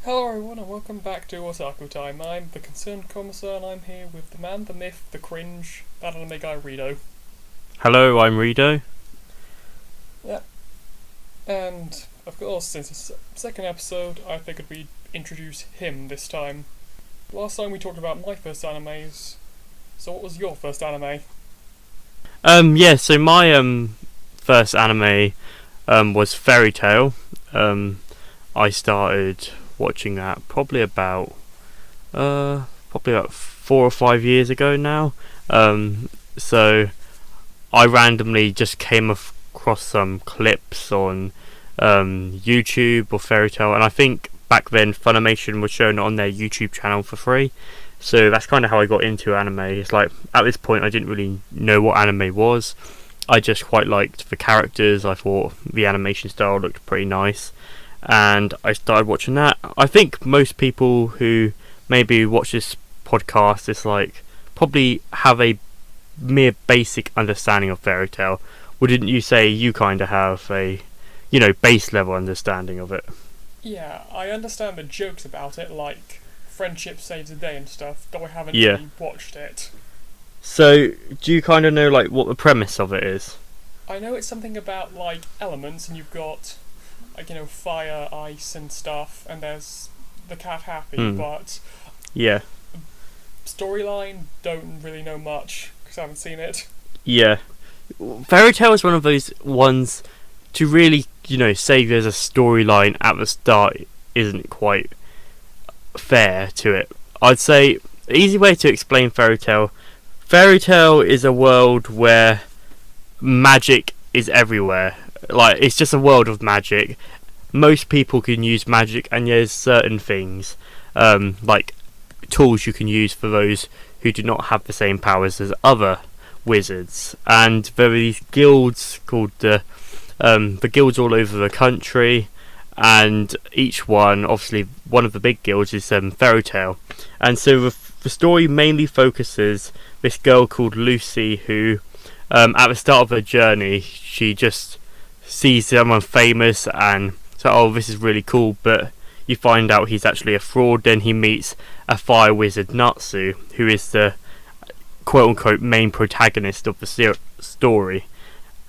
Hello everyone and welcome back to Otaku Time. I'm the Concerned Commissar and I'm here with the man, the myth, the cringe, that anime guy Rido. Hello, I'm Rido. Yeah. And of course, since it's the second episode, I figured we'd introduce him this time. Last time we talked about my first animes, so what was your first anime? So my first anime was Fairy Tail. I started watching that probably about 4 or 5 years ago now. So I randomly just came across some clips on YouTube of Fairy Tail, and I think back then Funimation was showing it on their YouTube channel for free. So that's kind of how I got into anime. It's like at this point I didn't really know what anime was. I just quite liked the characters. I thought the animation style looked pretty nice, and I started watching that. I think most people who maybe watch this podcast is like probably have a mere basic understanding of Fairy Tail. Wouldn't you say you kind of have a base level understanding of it? Yeah, I understand the jokes about it, like friendship saves the day and stuff, though I haven't Yeah. really watched it. So do you kind of know like what the premise of it is? I know it's something about like elements, and you've got fire, ice, and stuff, and there's the cat Happy, but Yeah. storyline don't really know much because I haven't seen it. Yeah. Fairy Tail is one of those ones to really, say there's a storyline at the start isn't quite fair to it. I'd say the easy way to explain Fairy Tail is a world where magic is everywhere. Like, it's just a world of magic. Most people can use magic, and there's certain things, like tools you can use for those who do not have the same powers as other wizards. And there are these guilds called the guilds all over the country, and each one, obviously, one of the big guilds is Fairy Tail. And so the story mainly focuses this girl called Lucy, who, at the start of her journey, she just sees someone famous and so, oh, this is really cool, but you find out he's actually a fraud. Then he meets a fire wizard, Natsu, who is the quote-unquote main protagonist of the story.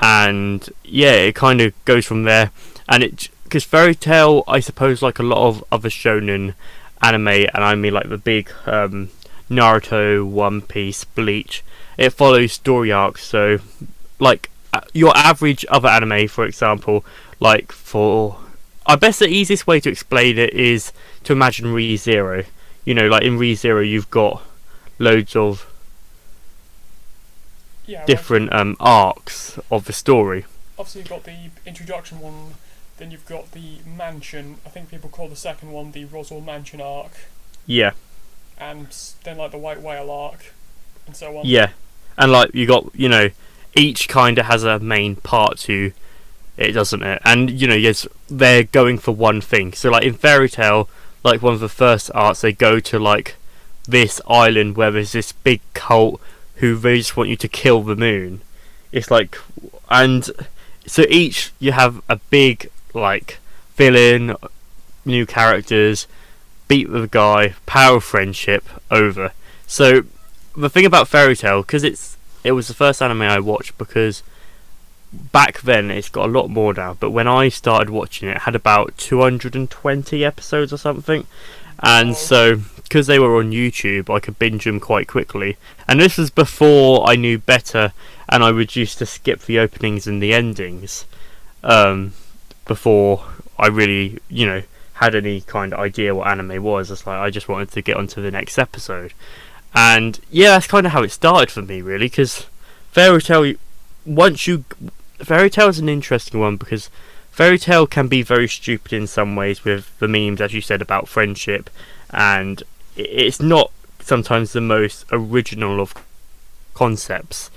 And yeah, it kind of goes from there. And because Fairy Tail, I suppose, like a lot of other shonen anime, and I mean like the big Naruto, One Piece, Bleach, it follows story arcs. So like your average other anime, for example, I guess the easiest way to explain it is to imagine Re:Zero. Like in Re:Zero you've got loads of different arcs of the story. Obviously, you've got the introduction one, then you've got the mansion. I think people call the second one the Roswell Mansion arc. Yeah. And then like the White Whale arc, and so on. Yeah. And like you got, each kind of has a main part to it, doesn't it? And yes, they're going for one thing. So like in Fairy Tail, like one of the first arcs, they go to like this island where there's this big cult who they just want you to kill the moon. It's like, and so each you have a big like villain, new characters, beat the guy, power of friendship, over. So the thing about Fairy Tail, because it was the first anime I watched, because back then it's got a lot more now, but when I started watching it had about 220 episodes or something. And so because they were on YouTube, I could binge them quite quickly, and this was before I knew better, and I would used to skip the openings and the endings before I really had any kind of idea what anime was. It's like I just wanted to get onto the next episode. And yeah, that's kind of how it started for me, really, because Fairy Tail, Fairy Tail is an interesting one, because Fairy Tail can be very stupid in some ways with the memes, as you said, about friendship, and it's not sometimes the most original of concepts,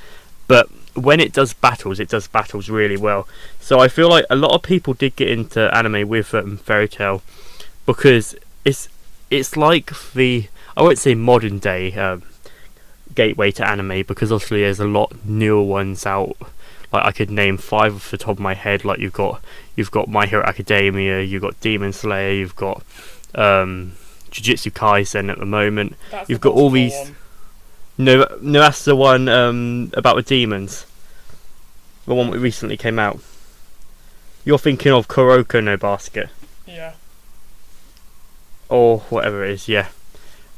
but when it does battles really well. So I feel like a lot of people did get into anime with Fairy Tail, because it's like I won't say modern day gateway to anime, because obviously there's a lot newer ones out. Like I could name 5 off the top of my head. Like you've got My Hero Academia, you've got Demon Slayer, you've got Jujutsu Kaisen at the moment. That's You've the got all basketball these. one. No, no, that's the one about the demons. The one that recently came out. You're thinking of Kuroko no Basket. Yeah. Or whatever it is, yeah.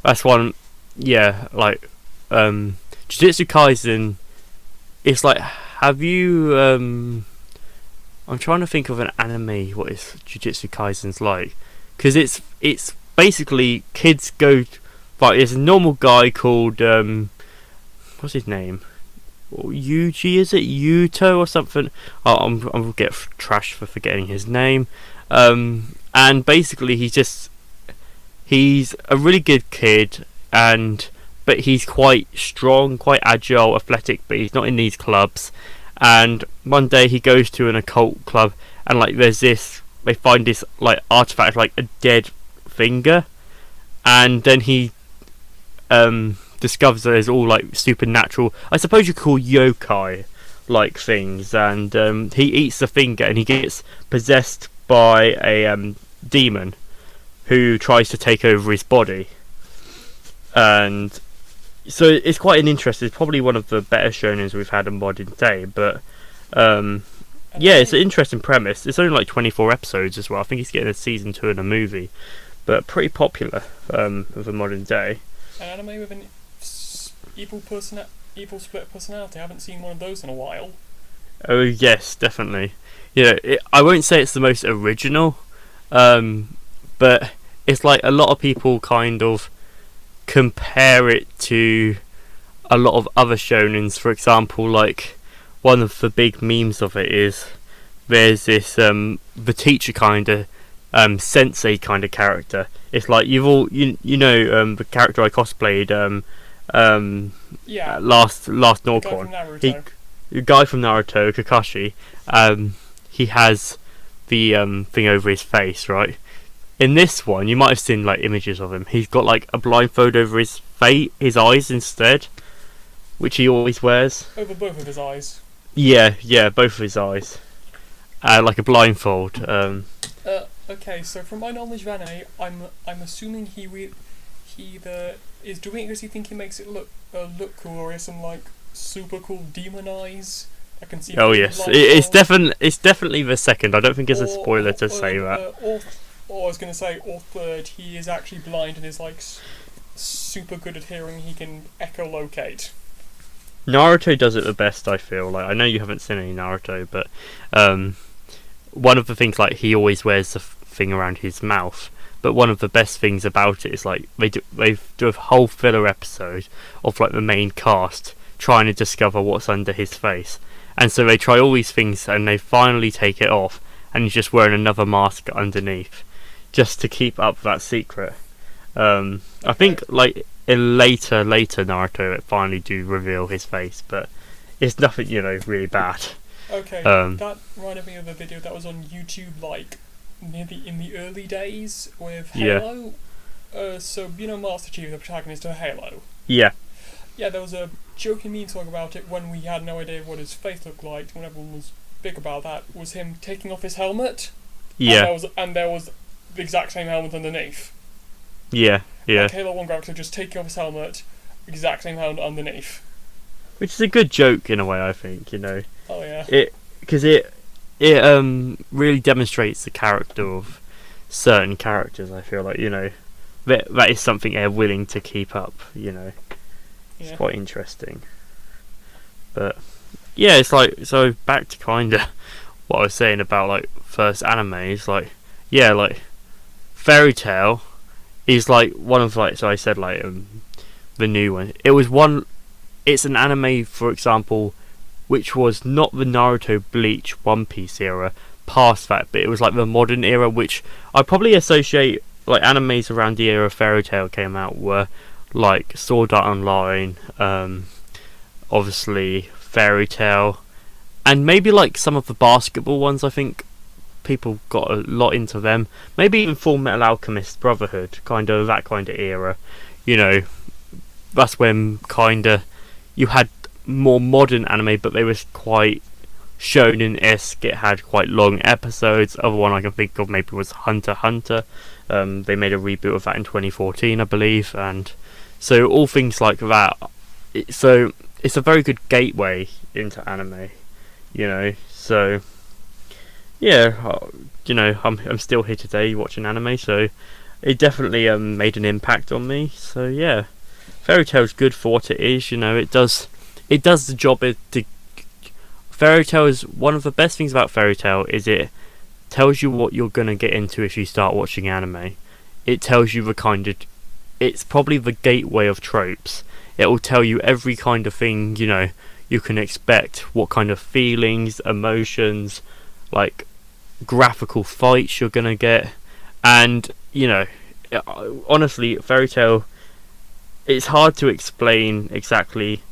That's one, yeah, like, Jujutsu Kaisen, it's like, have you, I'm trying to think of an anime, what is Jujutsu Kaisen's like. Because it's basically, kids go, like, there's a normal guy called, what's his name? Yuji, is it? Yuto or something? Oh, I'm gonna get trash for forgetting his name. And basically he's a really good kid, but he's quite strong, quite agile, athletic, but he's not in these clubs. And one day he goes to an occult club, and like they find this like artifact, like a dead finger, and then he discovers that there's all like supernatural, I suppose you could call yokai like things, and he eats the finger and he gets possessed by a demon who tries to take over his body. And so it's quite an interesting, it's probably one of the better shonens we've had in modern day, but yeah, it's an interesting premise. It's only like 24 episodes as well. I think he's getting a season 2 and a movie, but pretty popular of a modern day. An anime with an evil split personality. I haven't seen one of those in a while. Oh yes, definitely. I won't say it's the most original, but it's like a lot of people kind of compare it to a lot of other shonens. For example, like one of the big memes of it is there's this the teacher kind of sensei kind of character. It's like you know the character I cosplayed Yeah. last The guy Norcon. from Naruto. The guy from Naruto, Kakashi, he has the thing over his face, right? In this one, you might have seen like images of him. He's got like a blindfold over his his eyes instead, which he always wears. Over both of his eyes. Yeah, both of his eyes, like a blindfold. Okay, so from my knowledge of anime, I'm assuming he either is doing it because he thinks he makes it look cool, or he has some like super cool demon eyes. I can see. Oh yes, it's definitely the second. I don't think it's a spoiler to say that. Or I was going to say, or third, he is actually blind and is like super good at hearing. He can echolocate. Naruto does it the best, I feel. Like I know you haven't seen any Naruto, but one of the things, like, he always wears the thing around his mouth. But one of the best things about it is like they do a whole filler episode of like the main cast trying to discover what's under his face, and so they try all these things and they finally take it off, and he's just wearing another mask underneath, just to keep up that secret. I think like in later Naruto it finally do reveal his face, but it's nothing really bad. Okay, that reminded me of a video that was on YouTube like in the early days with Halo. So Master Chief, the protagonist of Halo. Yeah. Yeah, there was a joking meme song about it when we had no idea what his face looked like. When everyone was big about that, was him taking off his helmet. Yeah. And there was the exact same helmet underneath. Yeah. Like Halo 1 character just taking off his helmet, exact same helmet underneath. Which is a good joke in a way, I think. Oh yeah. It really demonstrates the character of certain characters. I feel like that is something they're willing to keep up. It's quite interesting. But yeah, it's like, so back to kinda what I was saying about like first animes. Like Fairy Tail is like one of like, so I said like the new one. It's an anime, for example, which was not the Naruto, Bleach, One Piece era, past that, but it was like the modern era, which I probably associate like animes around the era Fairy Tail came out were like Sword Art Online, obviously Fairy Tail, and maybe like some of the basketball ones. I think people got a lot into them. Maybe even Full Metal Alchemist Brotherhood, kind of that kind of era. That's when kind of you had more modern anime, but they was quite shonen-esque. It had quite long episodes. Other one I can think of maybe was Hunter x Hunter, They made a reboot of that in 2014, I believe, and so all things like that. So it's a very good gateway into anime, you know. So yeah, I'm still here today watching anime, so it definitely made an impact on me. So yeah, Fairy Tail's good for what it is. You know, it does the job. Fairy Tail is one of the best things about Fairy Tail is it tells you what you're gonna get into if you start watching anime. It tells you it's probably the gateway of tropes. It will tell you every kind of thing, you know, you can expect, what kind of feelings, emotions, like graphical fights you're gonna get, and you know, honestly, Fairy Tail, it's hard to explain exactly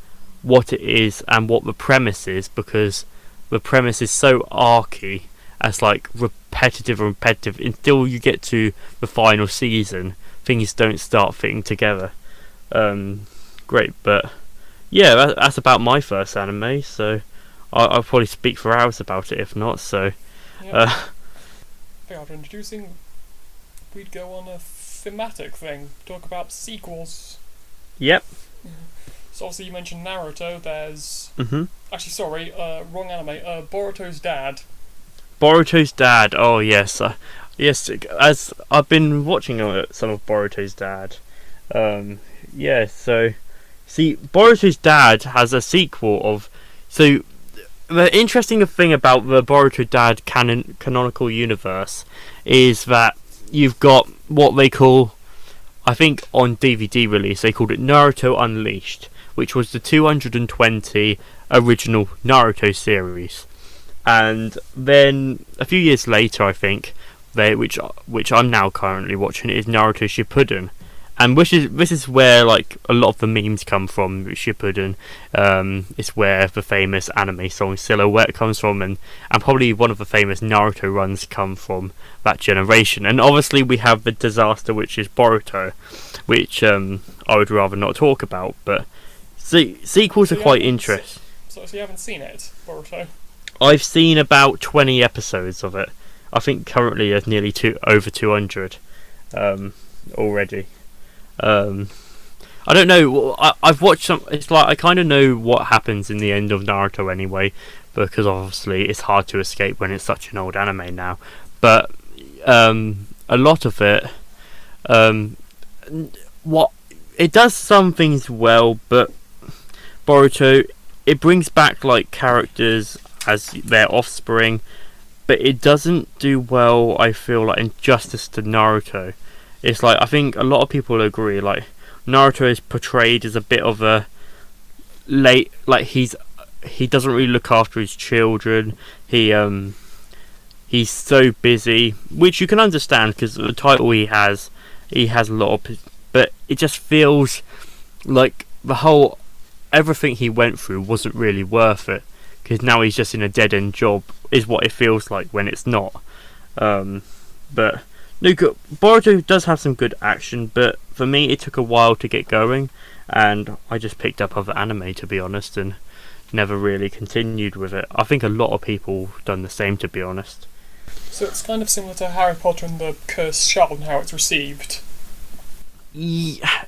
what it is and what the premise is, because the premise is so archy, as like repetitive until you get to the final season. Things don't start fitting together. Great, but yeah, that's about my first anime. So I'll probably speak for hours about it if not. So after introducing, we'd go on a thematic thing, talk about sequels. Yep. So obviously you mentioned Naruto. There's Mhm. actually, sorry, wrong anime. Boruto's dad. Boruto's dad. Oh yes, yes. As I've been watching some of Boruto's dad. Yeah. So, see, Boruto's dad has a sequel of. So, the interesting thing about the Boruto dad canonical universe is that you've got what they call, I think on DVD release they called it Naruto Unleashed, which was the 220 original Naruto series. And then a few years later, I think, which I'm now currently watching, is Naruto Shippuden, and this is where like a lot of the memes come from. Shippuden, it's where the famous anime song Silhouette comes from, and probably one of the famous Naruto runs come from that generation. And obviously we have the disaster, which is Boruto, which I would rather not talk about. But sequels are quite interesting. So you haven't seen it, Boruto? I've seen about 20 episodes of it. I think currently there's nearly over 200 already. I don't know. I've watched some. It's like I kind of know what happens in the end of Naruto anyway, because obviously it's hard to escape when it's such an old anime now. But a lot of it, what it does some things well, but Boruto, it brings back like characters as their offspring, but it doesn't do well, I feel like, in justice to Naruto. It's like, I think a lot of people agree, like, Naruto is portrayed as a bit of a like he doesn't really look after his children. He's so busy, which you can understand because the title he has a lot of, but it just feels like everything he went through wasn't really worth it, because now he's just in a dead-end job, is what it feels like when it's not. But no, Boruto does have some good action, but for me it took a while to get going, and I just picked up other anime, to be honest, and never really continued with it. I think a lot of people done the same, to be honest. So it's kind of similar to Harry Potter and the Cursed Child and how it's received. Yeah,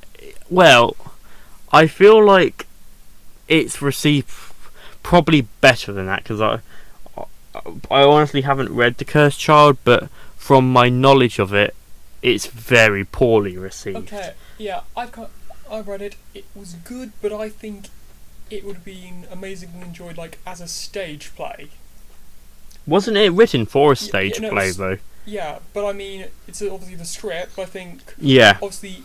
well, I feel like it's received probably better than that, because I honestly haven't read The Cursed Child, but from my knowledge of it, it's very poorly received. Okay, yeah, I've read it. It was good, but I think it would have been amazingly enjoyed, like, as a stage play. Wasn't it written for a stage play, though? Yeah, but I mean, it's obviously the script, but I think... Yeah. Obviously,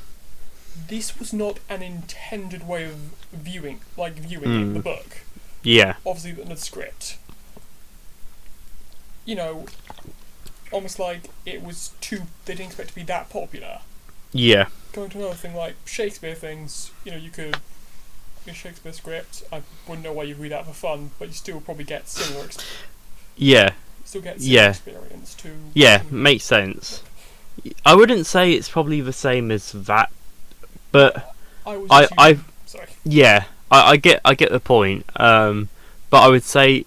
this was not an intended way of viewing it, the book. Yeah. Obviously, the script. You know, almost like it was they didn't expect it to be that popular. Yeah. Going to another thing, like Shakespeare things, you know, you could... a Shakespeare script, I wouldn't know why you read that for fun, but you still probably get similar experience to... Yeah, makes sense. I wouldn't say it's probably the same as that, but sorry. Yeah, I get the point. But I would say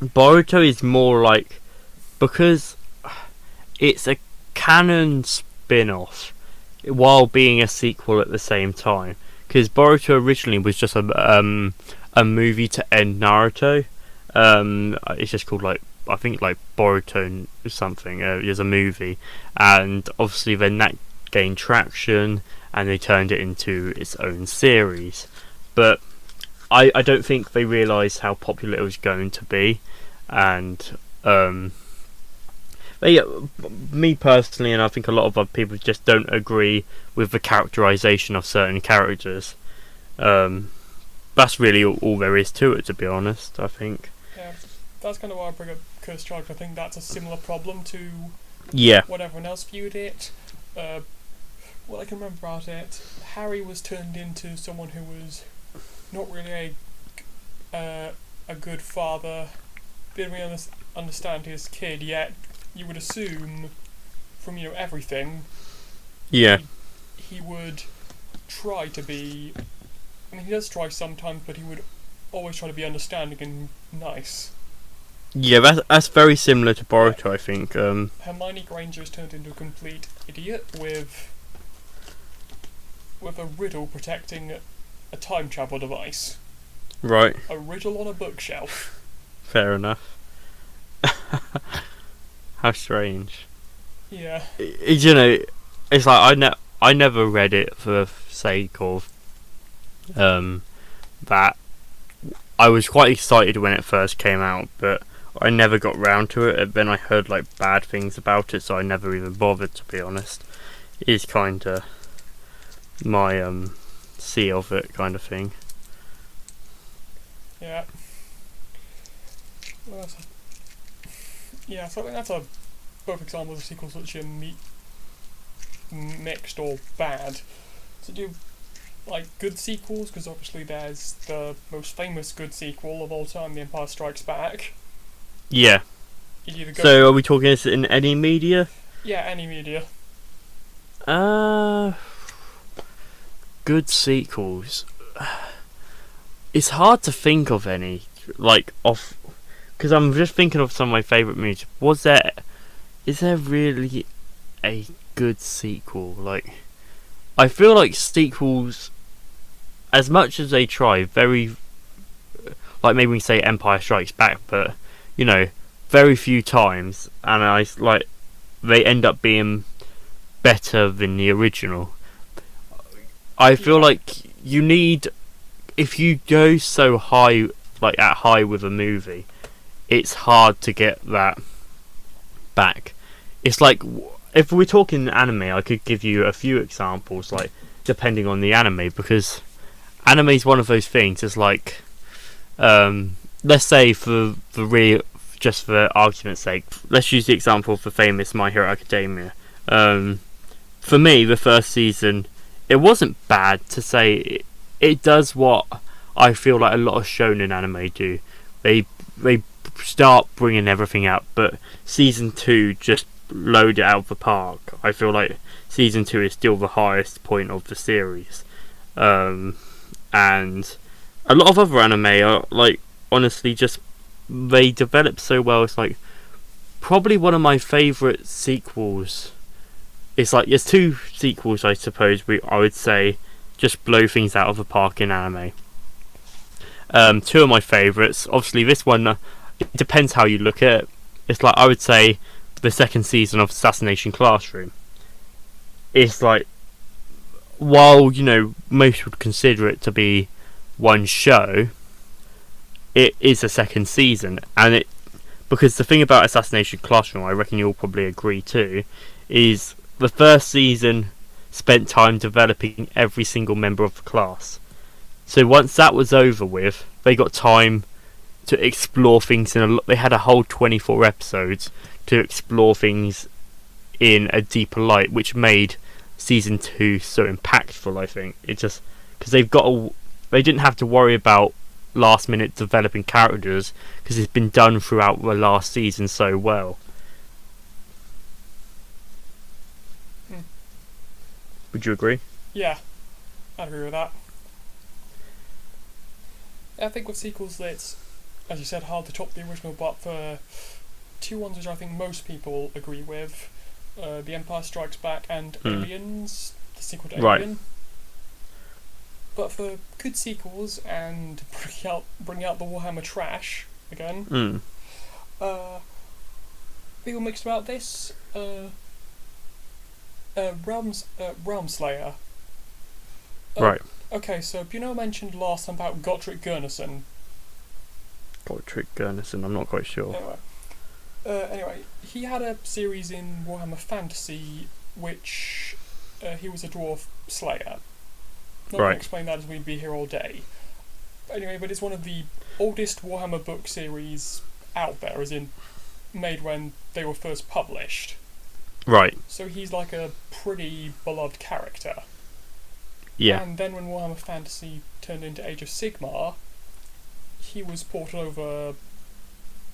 Boruto is more like, because it's a canon spin-off while being a sequel at the same time. Because Boruto originally was just a movie to end Naruto. It's just called like, I think like Boruto something. It was a movie, and obviously then that gained traction, and they turned it into its own series. But I don't think they realised how popular it was going to be, and me personally, and I think a lot of other people just don't agree with the characterization of certain characters. That's really all there is to it, to be honest, I think. Yeah, that's kind of why I bring up Cursed Child. I think that's a similar problem to what everyone else viewed it. What I can remember about it, Harry was turned into someone who was not really a good father, didn't really understand his kid, yet you would assume from everything he would try to be. I mean, he does try sometimes, but he would always try to be understanding and nice. Yeah, that's very similar to Boruto, I think. Hermione Granger is turned into a complete idiot with a riddle protecting a time travel device. Right. A riddle on a bookshelf. Fair enough. How strange. Yeah. It's like I never read it for the sake of that. I was quite excited when it first came out, but I never got round to it. And then I heard like bad things about it, so I never even bothered, to be honest. It is kind of my see of it kind of thing. Yeah. Well, so I think that's a perfect example of sequels which are mixed or bad. So do like good sequels, because obviously there's the most famous good sequel of all time, The Empire Strikes Back. Yeah. So are we talking this in any media? Yeah, any media. Good sequels. It's hard to think of any, like, off, because I'm just thinking of some of my favourite movies. Is there really a good sequel? Like, I feel like sequels, as much as they try, very, like maybe we say Empire Strikes Back, but, very few times, and they end up being better than the original. I feel like you need, if you go so high, like at high with a movie, it's hard to get that back. It's like, if we're talking anime, I could give you a few examples, like, depending on the anime, because anime is one of those things. It's like, let's say just for argument's sake, let's use the example of the famous My Hero Academia. For me, the first season, it wasn't bad to say. It does what I feel like a lot of shonen anime do. They start bringing everything out, but season 2 just load it out of the park. I feel like season 2 is still the highest point of the series, and a lot of other anime are like, honestly, just they develop so well. It's like probably one of my favourite sequels. It's like there's 2 sequels, I suppose, I would say just blow things out of the park in anime. 2 of my favourites, obviously this one, it depends how you look at it. It's like, I would say the second season of Assassination Classroom. It's like, while most would consider it to be one show, it is a second season, and because the thing about Assassination Classroom, I reckon you'll probably agree too, is the first season spent time developing every single member of the class. So once that was over with, they got time to explore things they had a whole 24 episodes to explore things in a deeper light, which made season 2 so impactful. I think it just because they didn't have to worry about last minute developing characters, because it's been done throughout the last season so well. Would you agree? Yeah, I'd agree with that. I think with sequels, it's, as you said, hard to top the original, but for 2 ones which I think most people agree with, The Empire Strikes Back and Aliens, the sequel to Right. Alien. But for good sequels and bring out the Warhammer trash again, people mixed about this. Realm Slayer. Right. Okay, so I mentioned last time about Gottfried Gurneson. Gottfried Gurneson, I'm not quite sure. Anyway, he had a series in Warhammer Fantasy which he was a dwarf slayer. Not going to explain that as we'd be here all day. Anyway, but it's one of the oldest Warhammer book series out there, as in made when they were first published. Right. So he's like a pretty beloved character. Yeah. And then when Warhammer Fantasy turned into Age of Sigmar, he was ported over,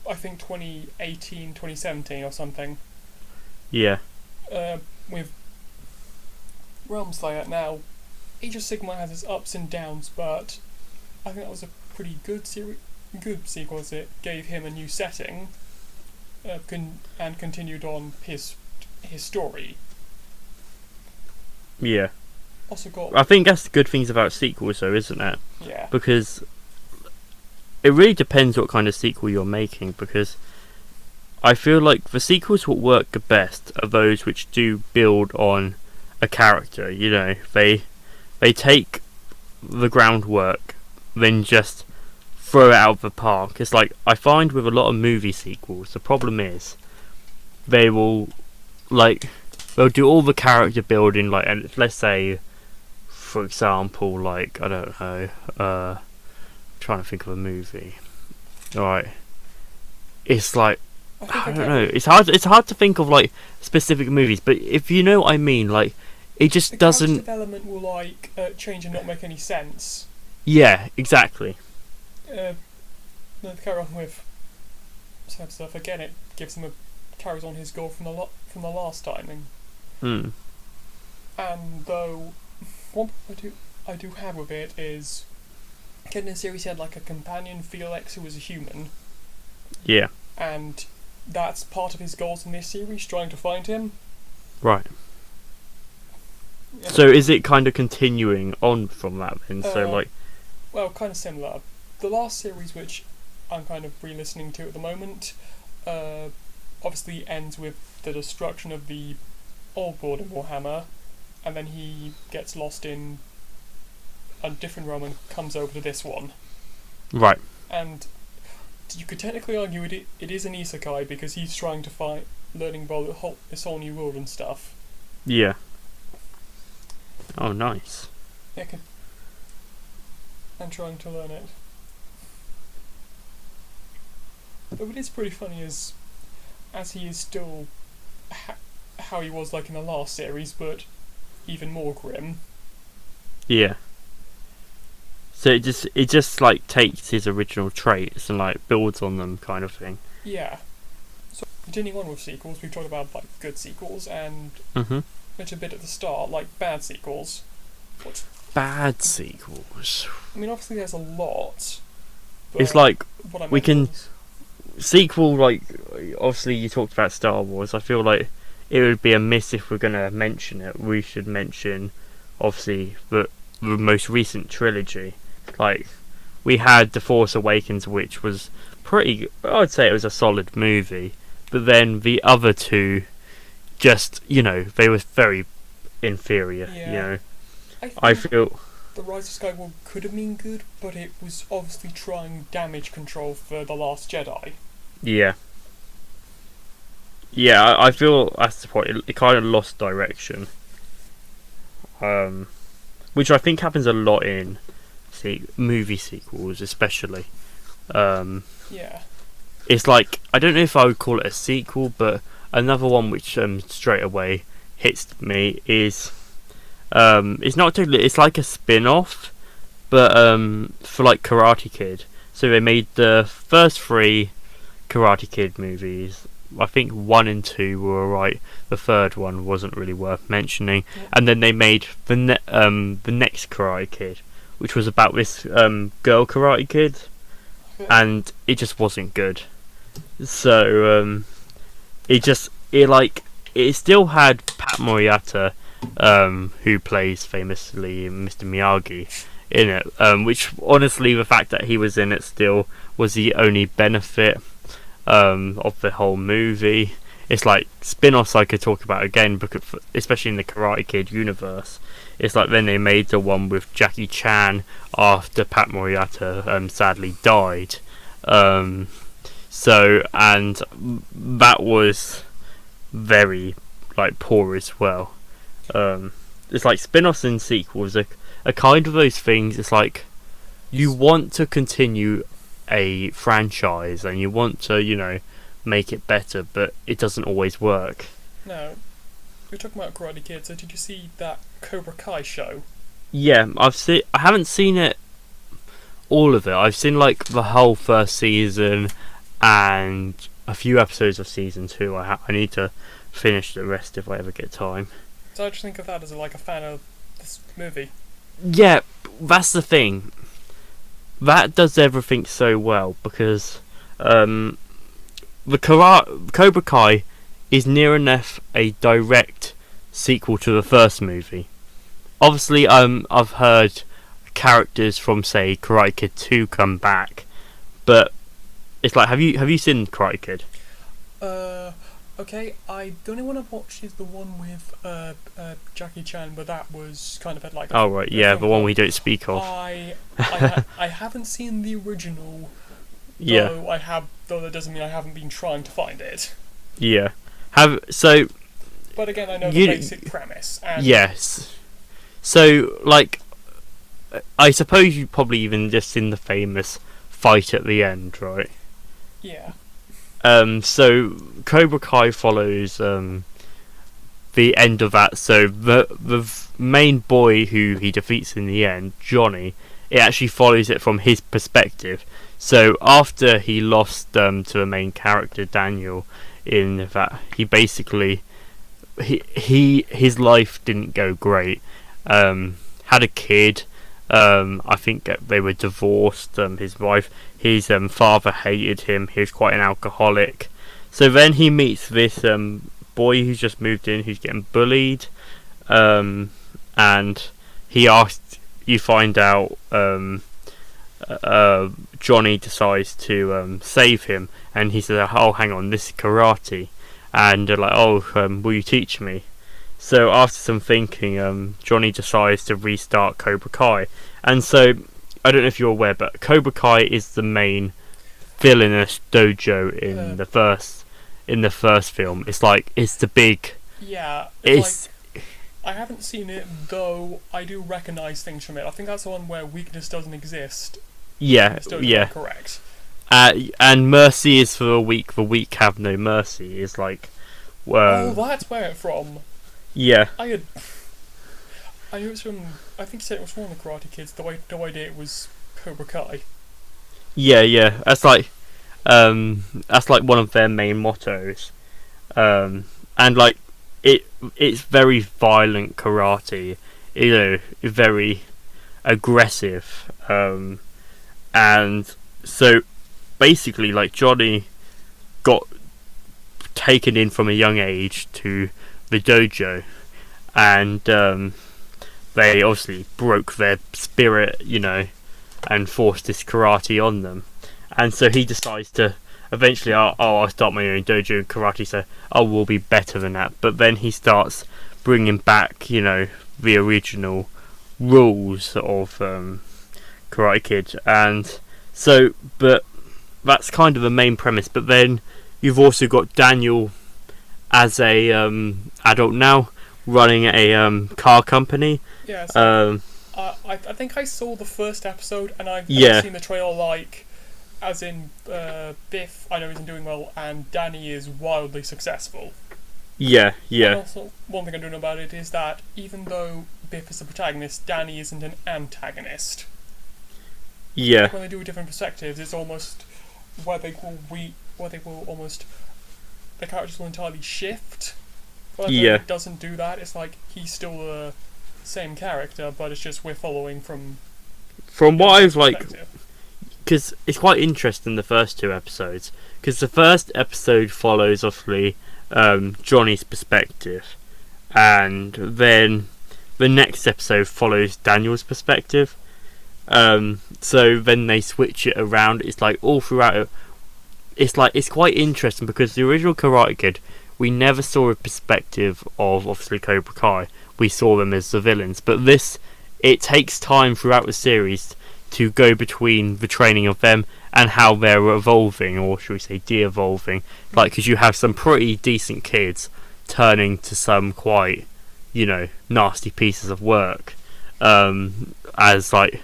I think 2018, 2017 or something. Yeah. With Realm Slayer. Now, Age of Sigmar has its ups and downs, but I think that was a pretty good sequel, as it gave him a new setting, and continued on his story. Yeah. Also got... I think that's the good things about sequels, though, isn't it? Yeah. Because it really depends what kind of sequel you're making, because I feel like the sequels what work the best are those which do build on a character, they take the groundwork, then just throw it out of the park. It's like, I find with a lot of movie sequels, the problem is, they'll do all the character building, and let's say, for example, I don't know, trying to think of a movie. Alright. It's like, I don't know. It's hard to think of specific movies, but if you know what I mean, it just the doesn't. The development will change and not make any sense. Yeah, exactly. No, to carry on with sad stuff again, it carries on his goal from the last time. And though one point I do have with it is, getting in the series he had a companion, Felix, who was a human. Yeah. And that's part of his goals in this series, trying to find him. Right. Yeah. So is it kind of continuing on from that then? Well, kind of similar. The last series, which I'm kind of re-listening to at the moment, obviously ends with the destruction of the old world in Warhammer, and then he gets lost in a different realm and comes over to this one. Right. And you could technically argue it is an isekai, because he's trying to learning about this whole new world and stuff. Yeah. Oh, nice. Yeah, and trying to learn it. But it is pretty funny as he is still how he was in the last series, but even more grim. Yeah. So it just takes his original traits and builds on them, kind of thing. Yeah. So continuing on with sequels, we've talked about good sequels and mentioned a bit at the start, bad sequels. Bad sequels. I mean, obviously there's a lot. But It's we can sequel obviously you talked about Star Wars. I feel like it would be amiss if we're gonna mention it. We should mention obviously the most recent trilogy. We had The Force Awakens, which was pretty. I'd say it was a solid movie, but then the other two, just they were very inferior. Yeah. I feel The Rise of Skywalker could have been good, but it was obviously trying damage control for The Last Jedi. Yeah. Yeah, I feel that's the point. It kind of lost direction. Which I think happens a lot in movie sequels, especially. Yeah. It's I don't know if I would call it a sequel, but another one which straight away hits me is it's not totally. It's like a spin-off, but for Karate Kid. So they made the first 3 Karate Kid movies. I think 1 and 2 were alright. The third one wasn't really worth mentioning. Yeah. And then they made the next Karate Kid, which was about this girl Karate Kid, and it just wasn't good. So it still had Pat Morita, who plays famously Mr. Miyagi, in it. Which honestly, the fact that he was in it still was the only benefit of the whole movie. It's like spin-offs I could talk about again, because especially in the Karate Kid universe. It's like then they made the one with Jackie Chan after Pat Morita sadly died. And that was very like poor as well. It's like spin-offs and sequels are kind of those things. It's like you want to continue a franchise and you want to, make it better, but it doesn't always work. No, we're talking about Karate Kid, so did you see that Cobra Kai show? Yeah, I haven't seen it, all of it. I've seen like the whole first season and a few episodes of season 2. I need to finish the rest if I ever get time. So I just think of that as like a fan of this movie. Yeah, that's the thing. That does everything so well, because the Cobra Kai is near enough a direct sequel to the first movie. Obviously, I've heard characters from, say, Karate Kid 2 come back, but it's like, have you seen Karate Kid? Okay, the only one I've watched is the one with Jackie Chan, but that was kind of at like. Oh right, yeah, the one we don't speak of. I haven't seen the original. Yeah. Though that doesn't mean I haven't been trying to find it. Yeah. But again, I know the basic premise. And yes. So, like, I suppose you've probably even just seen the famous fight at the end, right? Yeah. So Cobra Kai follows the end of that. So the main boy who he defeats in the end, Johnny, it actually follows it from his perspective. So after he lost to the main character Daniel, in that he basically his life didn't go great. Had a kid. I think they were divorced. His father hated him. He was quite an alcoholic. So then he meets this boy who's just moved in, who's getting bullied, and he asked. You find out Johnny decides to save him, and he says, "Oh, hang on, this is karate," and they're like, "Oh, will you teach me?" So after some thinking, Johnny decides to restart Cobra Kai. And so, I don't know if you're aware, but Cobra Kai is the main villainous dojo in the first film. It's like, it's the big... Yeah, I haven't seen it, though I do recognise things from it. I think that's the one where weakness doesn't exist. Yeah, yeah. Correct. And mercy is for the weak have no mercy. It's like... that's where it's from. Yeah. I knew it was from. I think you said it was from one of the Karate Kids. No idea it was Cobra Kai. Yeah. That's like one of their main mottos. And like it's very violent karate. Very aggressive. And so basically, like, Johnny got taken in from a young age to the dojo, and they obviously broke their spirit, and forced this karate on them. And so he decides to eventually, I'll start my own dojo in karate, so we'll be better than that. But then he starts bringing back, the original rules of Karate Kid, and so, but that's kind of the main premise. But then you've also got Daniel as a adult now, running a car company. Yeah. So I think I saw the first episode, and I've seen the trailer. Like, as in Biff, I know isn't doing well, and Danny is wildly successful. Yeah. And also, one thing I don't know about it is that even though Biff is the protagonist, Danny isn't an antagonist. Yeah. When they do different perspectives, it's almost where they will almost. The characters will entirely shift. But it doesn't do that. It's like he's still the same character, but it's just we're following from what I've like, because it's quite interesting the first two episodes. Because the first episode follows obviously Johnny's perspective, and then the next episode follows Daniel's perspective. So then they switch it around. It's like all throughout it. It's quite interesting because the original Karate Kid, we never saw a perspective of obviously Cobra Kai. We saw them as the villains, but this, it takes time throughout the series to go between the training of them and how they're evolving, or should we say de-evolving, like, because you have some pretty decent kids turning to some quite, nasty pieces of work, as like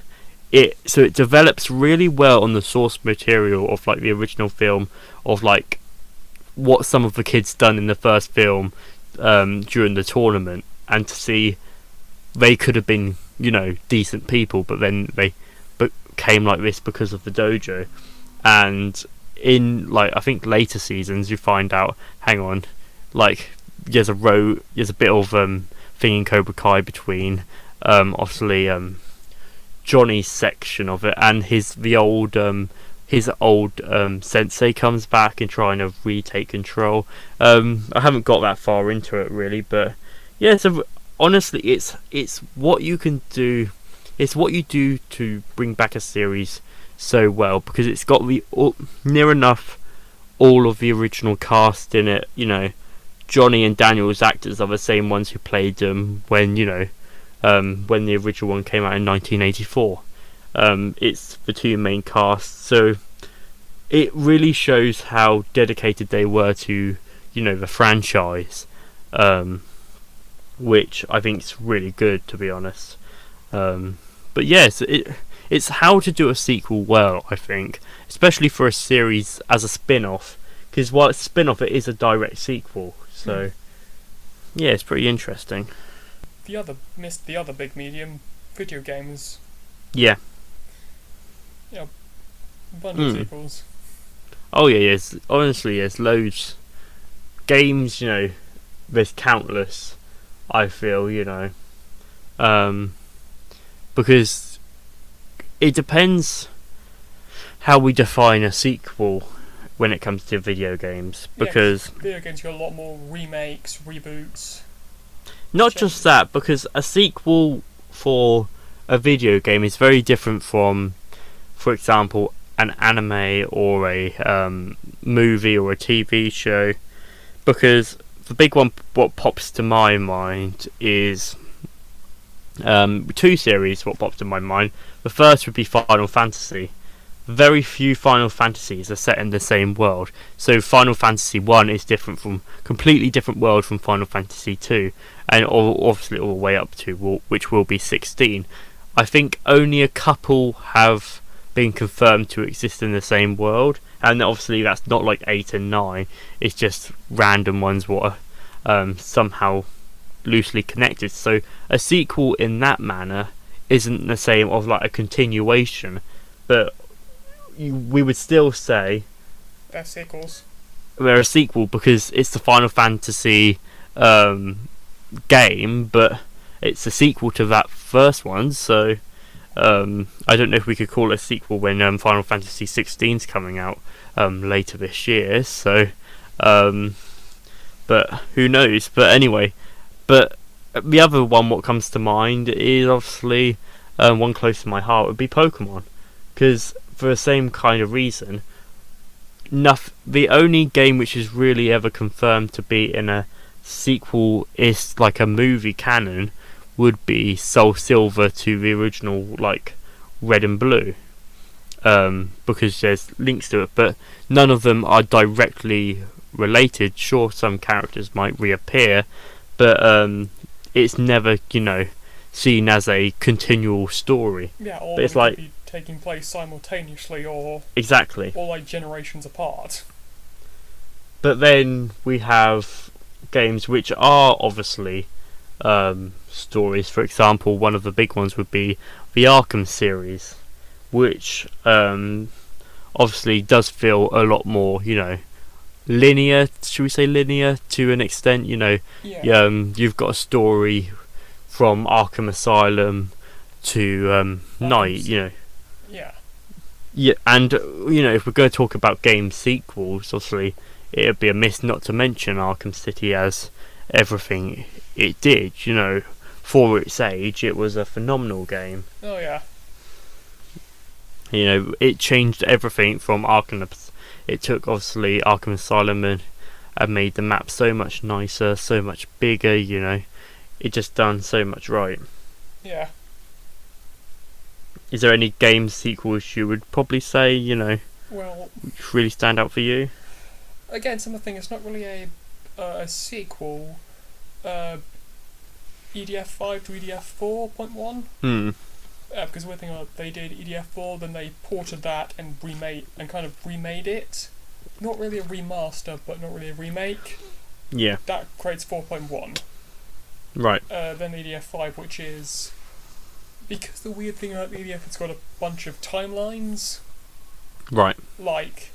it. So it develops really well on the source material of like the original film, of like what some of the kids done in the first film during the tournament, and to see they could have been decent people, but then they became like this because of the dojo. And in like I think later seasons you find out, hang on, like there's a bit of thing in Cobra Kai between obviously Johnny's section of it and his old sensei comes back and trying to retake control. I haven't got that far into it really, but yeah. So honestly, it's what you can do. It's what you do to bring back a series so well, because it's got near enough all of the original cast in it. Johnny and Daniel's actors are the same ones who played them when when the original one came out in 1984. It's the two main casts, so it really shows how dedicated they were to the franchise, which I think is really good, to be honest. But yes, it's how to do a sequel well, I think, especially for a series as a spin-off, because while it's a spin-off, it is a direct sequel. So yeah, it's pretty interesting. The other big medium, video games. Yeah. A bunch of sequels. Oh yeah, yes. Honestly, there's loads. Games, there's countless. I feel, because it depends how we define a sequel when it comes to video games. Because video games got a lot more remakes, reboots. Not just that, because a sequel for a video game is very different from, for example, an anime or a movie or a TV show. Because the big one, what pops to my mind is two series. What pops to my mind? The first would be Final Fantasy. Very few Final Fantasies are set in the same world. So Final Fantasy 1 is completely different world from Final Fantasy 2, and obviously all the way up to which will be 16. I think only a couple have been confirmed to exist in the same world, and obviously that's not like 8 and 9. It's just random ones what are somehow loosely connected. So a sequel in that manner isn't the same of like a continuation, but we would still say they're sequels. They're a sequel because it's the Final Fantasy game, but it's a sequel to that first one. So I don't know if we could call it a sequel when Final Fantasy 16 is coming out later this year. So, but who knows? But anyway, but the other one what comes to mind is obviously one close to my heart would be Pokemon, because for the same kind of reason, the only game which is really ever confirmed to be in a sequel is like a movie canon would be Soul Silver to the original, like Red and Blue, because there's links to it, but none of them are directly related. Sure, some characters might reappear, but it's never seen as a continual story. Yeah, or but it's it like could be taking place simultaneously, or exactly, or like generations apart. But then we have games which are obviously stories. For example, one of the big ones would be the Arkham series, which obviously does feel a lot more, linear. Should we say linear to an extent? Yeah. You've got a story from Arkham Asylum to Night. Yeah. Yeah, and if we're going to talk about game sequels, obviously it would be a miss not to mention Arkham City as everything it did. For its age, it was a phenomenal game. Oh yeah. It changed everything from Arkham. It took obviously Arkham Asylum and made the map so much nicer, so much bigger. It just done so much right. Yeah. Is there any game sequels you would probably say Well, which really stand out for you? Again, something. It's not really a sequel. EDF 5 to EDF 4.1. Because one thing they did EDF 4, then they ported that and remade it. Not really a remaster, but not really a remake. Yeah. That creates 4.1. Right. Then EDF 5, which is because the weird thing about EDF, it's got a bunch of timelines. Right. Like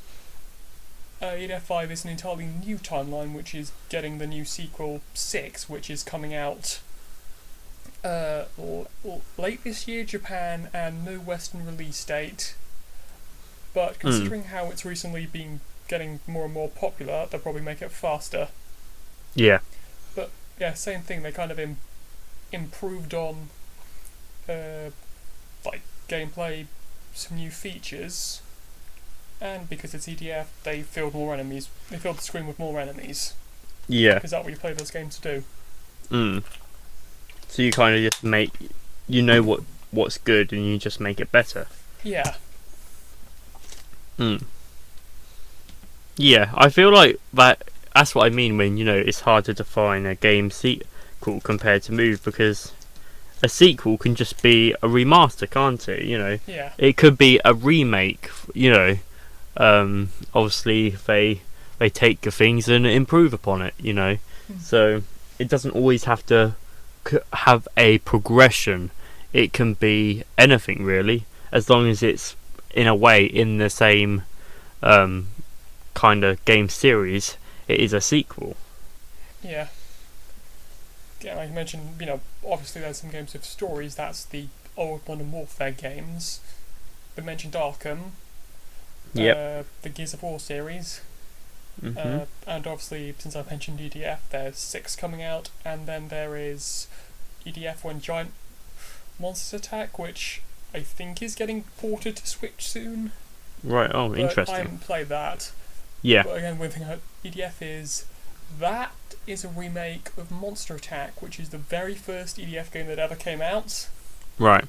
EDF 5 is an entirely new timeline, which is getting the new sequel 6, which is coming out late this year, Japan, and no Western release date. But considering how it's recently been getting more and more popular, they'll probably make it faster. Yeah. But yeah, same thing. They kind of improved on gameplay, some new features, and because it's EDF, they filled more enemies. They filled the screen with more enemies. Yeah. Because that's what you play those games to do. So you kind of just make, what's good, and you just make it better. Yeah. Yeah, I feel like that's what I mean when, it's hard to define a game sequel compared to move, because a sequel can just be a remaster, can't it? Yeah. It could be a remake, obviously they take things and improve upon it, So it doesn't always have to have a progression. It can be anything really, as long as it's in a way in the same kind of game series. It is a sequel. Yeah. Yeah, like you mentioned, obviously there's some games with stories. That's the old Modern Warfare games. We mentioned Arkham. Yep. The Gears of War series. Mm-hmm. And obviously, since I mentioned EDF, there's 6 coming out, and then there is EDF 1 Giant Monsters Attack, which I think is getting ported to Switch soon. Right, but interesting. I haven't played that. Yeah. But again, one thing about EDF is that is a remake of Monster Attack, which is the very first EDF game that ever came out. Right.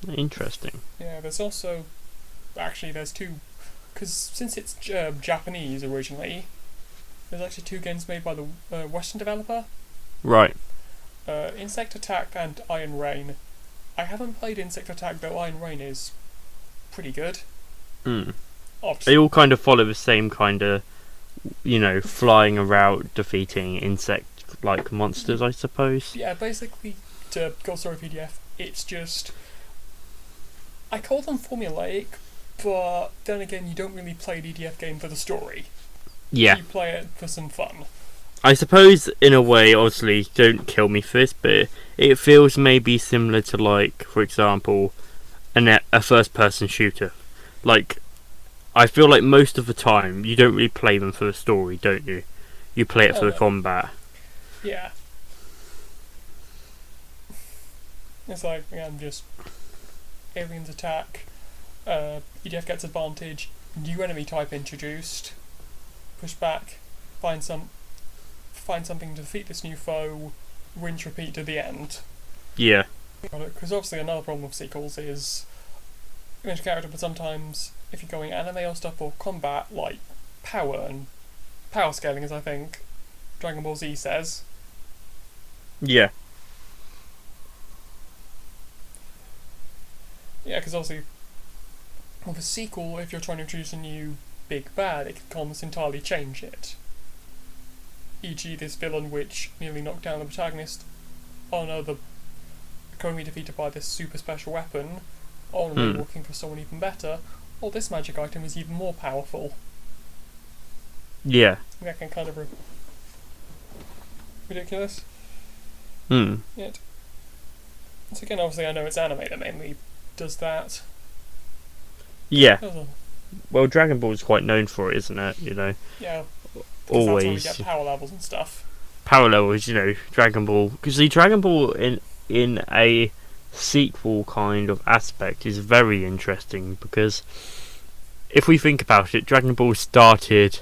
Interesting. Yeah, there's also... Actually, there's 2... Because since it's Japanese originally, there's actually 2 games made by the Western developer. Right. Insect Attack and Iron Rain. I haven't played Insect Attack, though Iron Rain is pretty good. They all kind of follow the same kind of, flying around, defeating insect-like monsters, I suppose. Yeah, basically, to go sorry PDF, it's just... I call them formulaic, but then again, you don't really play an EDF game for the story. Yeah. You play it for some fun. I suppose, in a way, obviously, don't kill me for this, but it feels maybe similar to, like, for example, a first-person shooter. Like, I feel like most of the time, you don't really play them for the story, don't you? You play it for the combat. Yeah. It's like, again, just aliens attack, EDF gets advantage, new enemy type introduced, push back, find something to defeat this new foe, rinse repeat to the end. Yeah. Because obviously another problem with sequels is image character, but sometimes if you're going anime or stuff or combat, like power scaling, as I think Dragon Ball Z says. Yeah. Yeah, because obviously with a sequel, if you're trying to introduce a new big bad, it can almost entirely change it. E.g. this villain which nearly knocked down the protagonist, oh no, they're going to be defeated by this super special weapon, oh no, we're looking for someone even better, or this magic item is even more powerful. Yeah. That can kind of ridiculous. Yet. So again, obviously I know it's anime that mainly does that. Yeah. well, Dragon Ball is quite known for it, isn't it? Yeah, because that's when we Always get power levels and stuff. parallel is Dragon Ball, because the Dragon Ball in a sequel kind of aspect is very interesting, because if we think about it, Dragon Ball started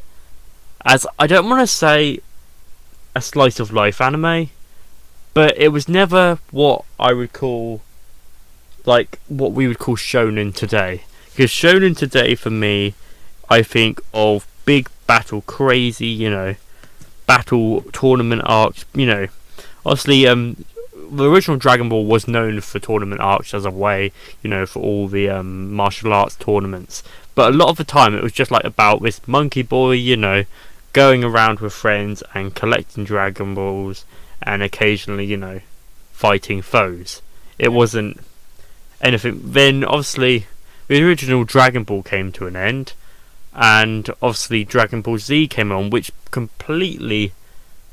as, I don't want to say a slice of life anime, but it was never what I would call, like, what we would call shonen today. Because shonen today, for me, I think of big battle, crazy, battle tournament arcs. Obviously, the original Dragon Ball was known for tournament arcs as a way, for all the martial arts tournaments. But a lot of the time, it was just like about this monkey boy, going around with friends and collecting Dragon Balls, and occasionally, fighting foes. It wasn't anything. Then, obviously, the original Dragon Ball came to an end, and obviously Dragon Ball Z came on, which completely,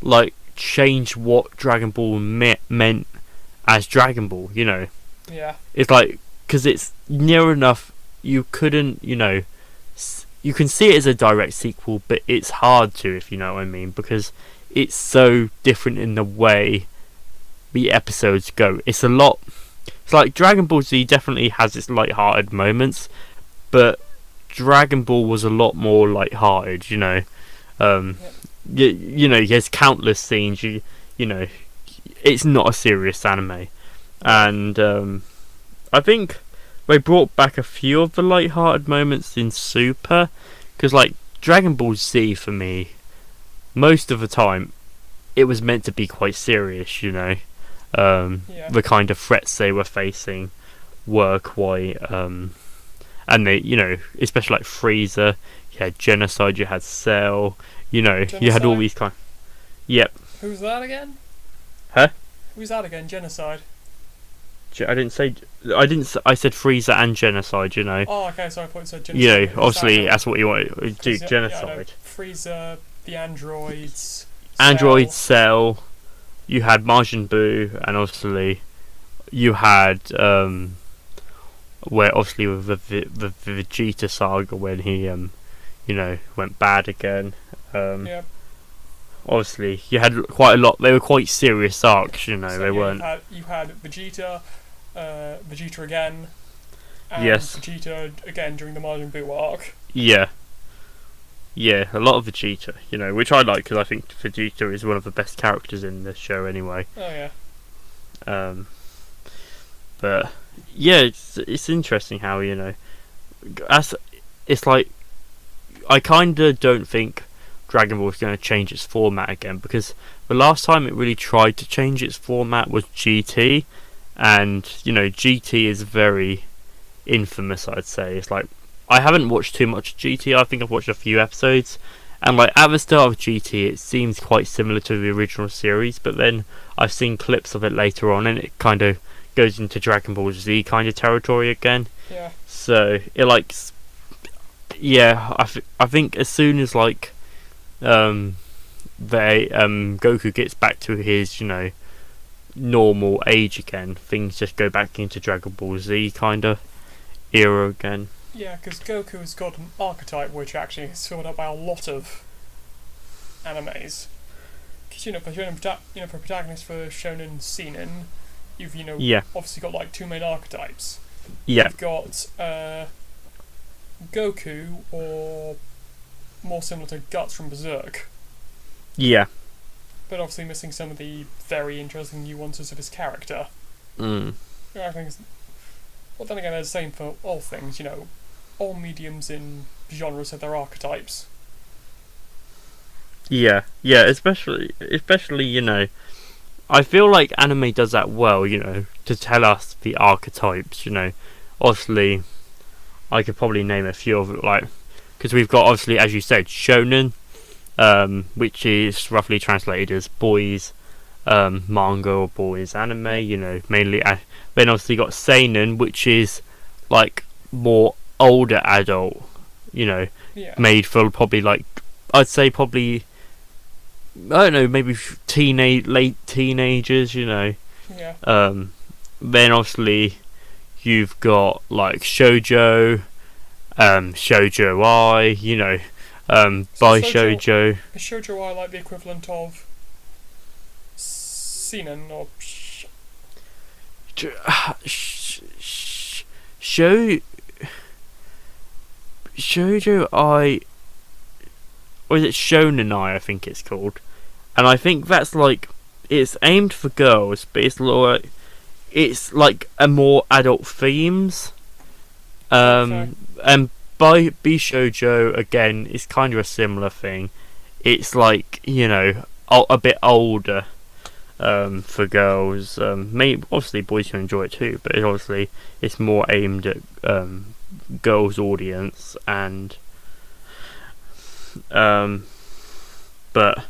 like, changed what Dragon Ball meant as Dragon Ball. Yeah. It's like, because it's near enough, you couldn't, you can see it as a direct sequel, but it's hard to, if you know what I mean, because it's so different in the way the episodes go. It's like Dragon Ball Z definitely has its light-hearted moments, but Dragon Ball was a lot more light-hearted, there's countless scenes, it's not a serious anime. And I think they brought back a few of the light-hearted moments in Super, because, like, Dragon Ball Z, for me, most of the time, it was meant to be quite serious, the kind of threats they were facing were quite, and they, especially like Frieza, you had Genocide, you had Cell, you had all these kind. Yep. Who's that again? Huh? Who's that again? Genocide. I said Frieza and Genocide, Oh, okay, so I thought you said Genocide. Obviously that's what you want to do, Genocide. Frieza, the androids. Cell. You had Majin Buu, and obviously you had where obviously with the Vegeta saga, when he went bad again. Yep. Obviously you had quite a lot. They were quite serious arcs, they weren't. You had Vegeta, Vegeta again, and yes, Vegeta again during the Majin Buu arc. Yeah, a lot of Vegeta, which I like, because I think Vegeta is one of the best characters in the show anyway. Oh yeah. But yeah, it's interesting how it's like, I kinda don't think Dragon Ball is going to change its format again, because the last time it really tried to change its format was GT, and GT is very infamous, I'd say. It's like, I haven't watched too much GT. I think I've watched a few episodes, and like at the start of GT, it seems quite similar to the original series. But then I've seen clips of it later on, and it kind of goes into Dragon Ball Z kind of territory again. Yeah. So it I think as soon as like Goku gets back to his normal age again, things just go back into Dragon Ball Z kind of era again. Yeah, because Goku has got an archetype which actually is filled up by a lot of animes. Because for protagonists for Shonen Seinen, you've obviously got like two main archetypes. Yeah. You've got Goku, or more similar to Guts from Berserk. Yeah. But obviously missing some of the very interesting nuances of his character. Mm. I think well, then again, they're the same for all things, all mediums in genres have their archetypes. Yeah, especially, I feel like anime does that well, to tell us the archetypes, Obviously, I could probably name a few of it, like, because we've got, obviously, as you said, shonen, which is roughly translated as boys manga or boys anime, mainly. Then obviously got seinen, which is like more older adult, made for probably like, I'd say probably, I don't know, maybe late teenagers, Yeah. Then obviously you've got like shoujo, Shoujo Ai, by Shoujo. Is Shoujo Ai like the equivalent of seinen or Shoujo Ai, or is it Shonen Ai? I think it's called, and I think that's like it's aimed for girls, but it's like a more adult themes. Okay. And by Shoujo again, it's kind of a similar thing. It's like a bit older for girls. Maybe obviously boys can enjoy it too, but it's more aimed at girls' audience and but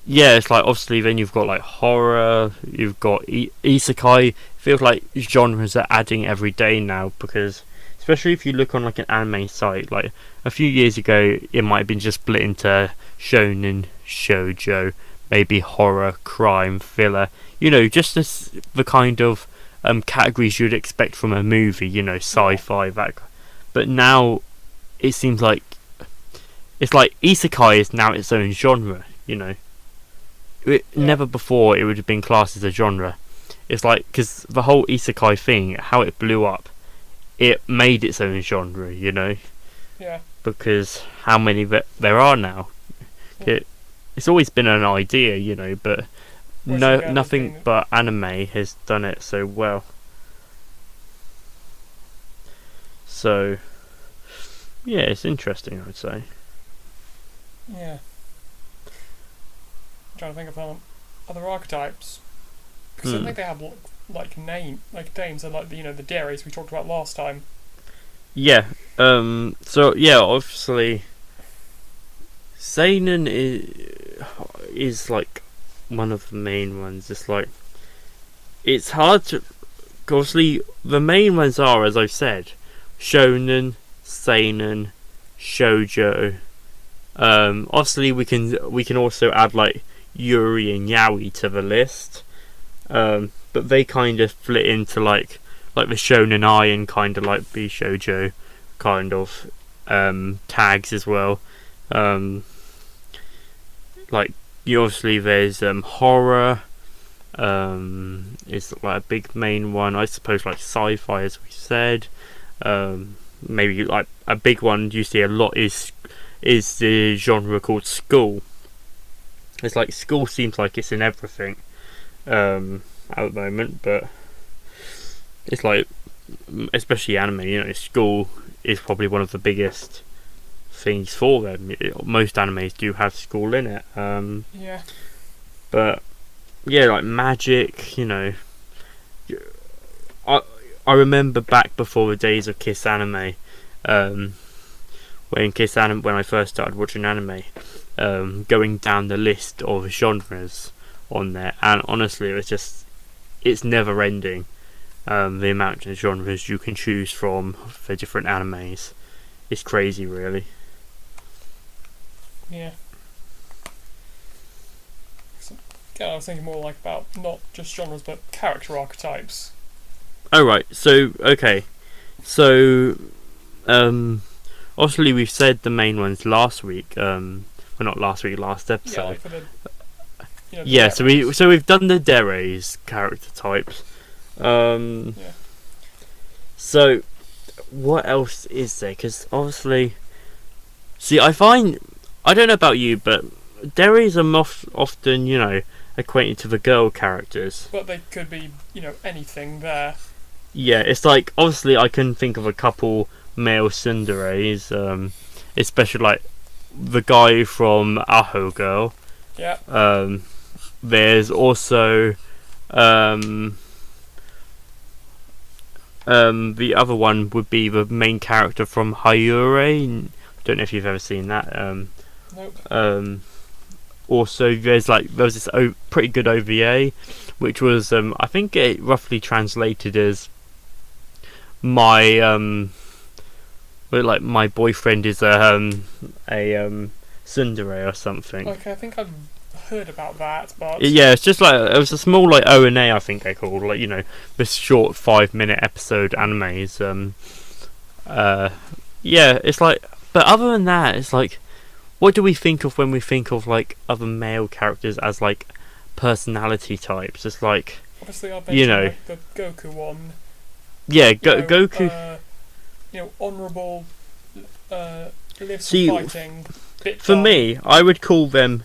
yeah, it's like obviously then you've got like horror, you've got isekai. Feels like genres are adding every day now, because especially if you look on like an anime site, like a few years ago it might have been just split into shonen, shoujo, maybe horror, crime, thriller, just the kind of categories you'd expect from a movie, sci-fi, that. But now it seems like it's like isekai is now its own genre. Never before it would have been classed as a genre. It's like, because the whole isekai thing, how it blew up, it made its own genre, Yeah. Because how many there are now. It's always been an idea, but nothing but anime has done it so well. So yeah, it's interesting, I'd say. Yeah. I'm trying to think of other archetypes, because I think they have like names and like the dairies we talked about last time. Yeah. So yeah, obviously, seinen is like one of the main ones. It's like it's hard to. Obviously, the main ones are, as I've said, shonen, seinen, shoujo. Obviously, we can also add like Yuri and Yaoi to the list. But they kind of split into like the shonen ai and kind of like bishoujo kind of tags as well. Like obviously there's horror. Is like a big main one. I suppose like sci-fi, as we said. Maybe like a big one you see a lot is the genre called school. It's like school seems like it's in everything at the moment, but it's like, especially anime, school is probably one of the biggest things for them. Most animes do have school in it. Yeah. But yeah, like magic, I remember back before the days of Kiss Anime, when I first started watching anime, going down the list of genres on there, and honestly it's never ending. The amount of genres you can choose from for different animes is crazy, really. Yeah. I was thinking more like about not just genres but character archetypes. Oh right, so okay, so obviously we've said the main ones last week. Well, not last week, last episode. Yeah, like for the, yeah. So we've done the Deres character types. Yeah. So what else is there? Because obviously, see, I don't know about you, but Deres are often acquainted to the girl characters. But they could be anything there. Yeah, it's like obviously I can think of a couple male tsunderes, especially like the guy from Aho Girl. Yeah. There's also the other one would be the main character from Hayure. Don't know if you've ever seen that. Nope. Also, there was this pretty good OVA, which was I think it roughly translated as my my boyfriend is a tsundere or something. Okay, I think I've heard about that, but yeah, it's just like it was a small like O&A, I think they called this short 5-minute episode animes. Yeah, it's like, but other than that, it's like, what do we think of when we think of like other male characters as like personality types? It's like, Obviously, I you mentioned know, like the Goku one. yeah, You know, Goku. honourable, uh, lives for See, fighting, bit for dumb. me, I would call them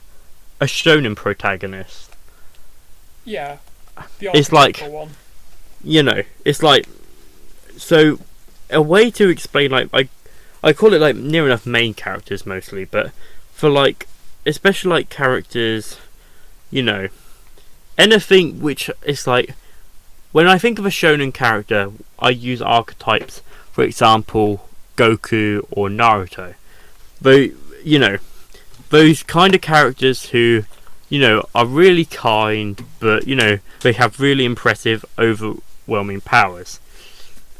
a shonen protagonist. Yeah, the It's archetypical like, one. it's like, so a way to explain, like, I call it like near enough main characters mostly, but for like, especially like characters, you know, anything which is like, when I think of a shonen character, I use archetypes. For example, Goku or Naruto. Though, you know, those kind of characters who, are really kind, but they have really impressive, overwhelming powers.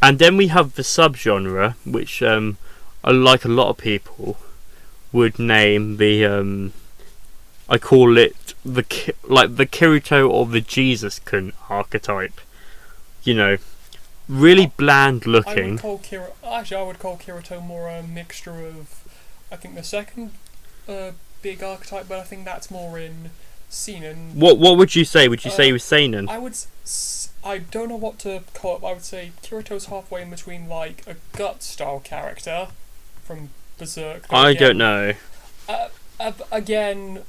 And then we have the subgenre, which like a lot of people would name I call it the Kirito or the Jesus-kun archetype. You know, really bland looking. I would call Kirito more a mixture of, I think, the second big archetype, but I think that's more in seinen. What would you say? Would you say he was seinen? I don't know what to call it, but I would say Kirito's halfway in between like a gut style character from Berserk. I don't know. Again,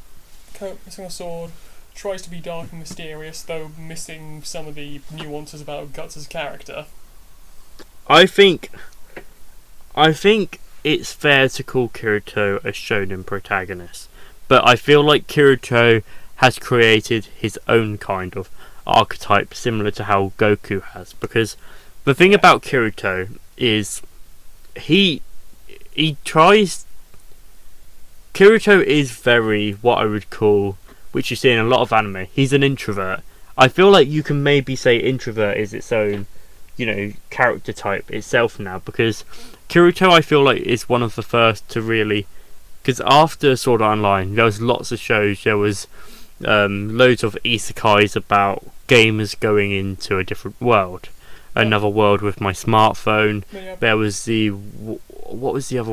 missing a sword, tries to be dark and mysterious, though missing some of the nuances about Guts' character. I think it's fair to call Kirito a shonen protagonist, but I feel like Kirito has created his own kind of archetype similar to how Goku has, because the thing about Kirito is he tries. Kirito is very what I would call, which you see in a lot of anime, he's an introvert. I feel like you can maybe say introvert is its own, character type itself now, because Kirito, I feel like, is one of the first to really, because after Sword Art Online there was lots of shows, there was loads of isekais about gamers going into a different world, another world with my smartphone. There was what was the other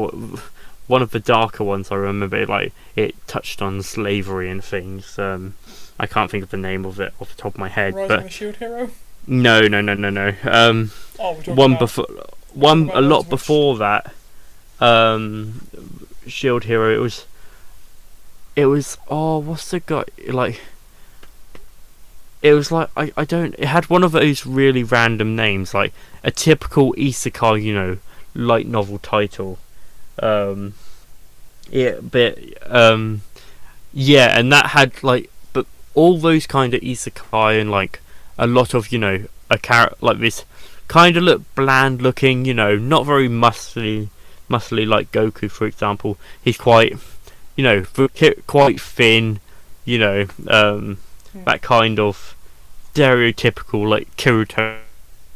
one of the darker ones I remember, like it touched on slavery and things. I can't think of the name of it off the top of my head. Rising but of the Shield Hero? No. One before, one a lot before that. Shield Hero. It was. Oh, what's the guy like? It was like I don't. It had one of those really random names, like a typical isekai, light novel title. Yeah, but yeah, and that had like, but all those kind of isekai and like a lot of a character like this kind of look bland looking, not very muscly like Goku, for example. He's quite, quite thin, that kind of stereotypical like Kirito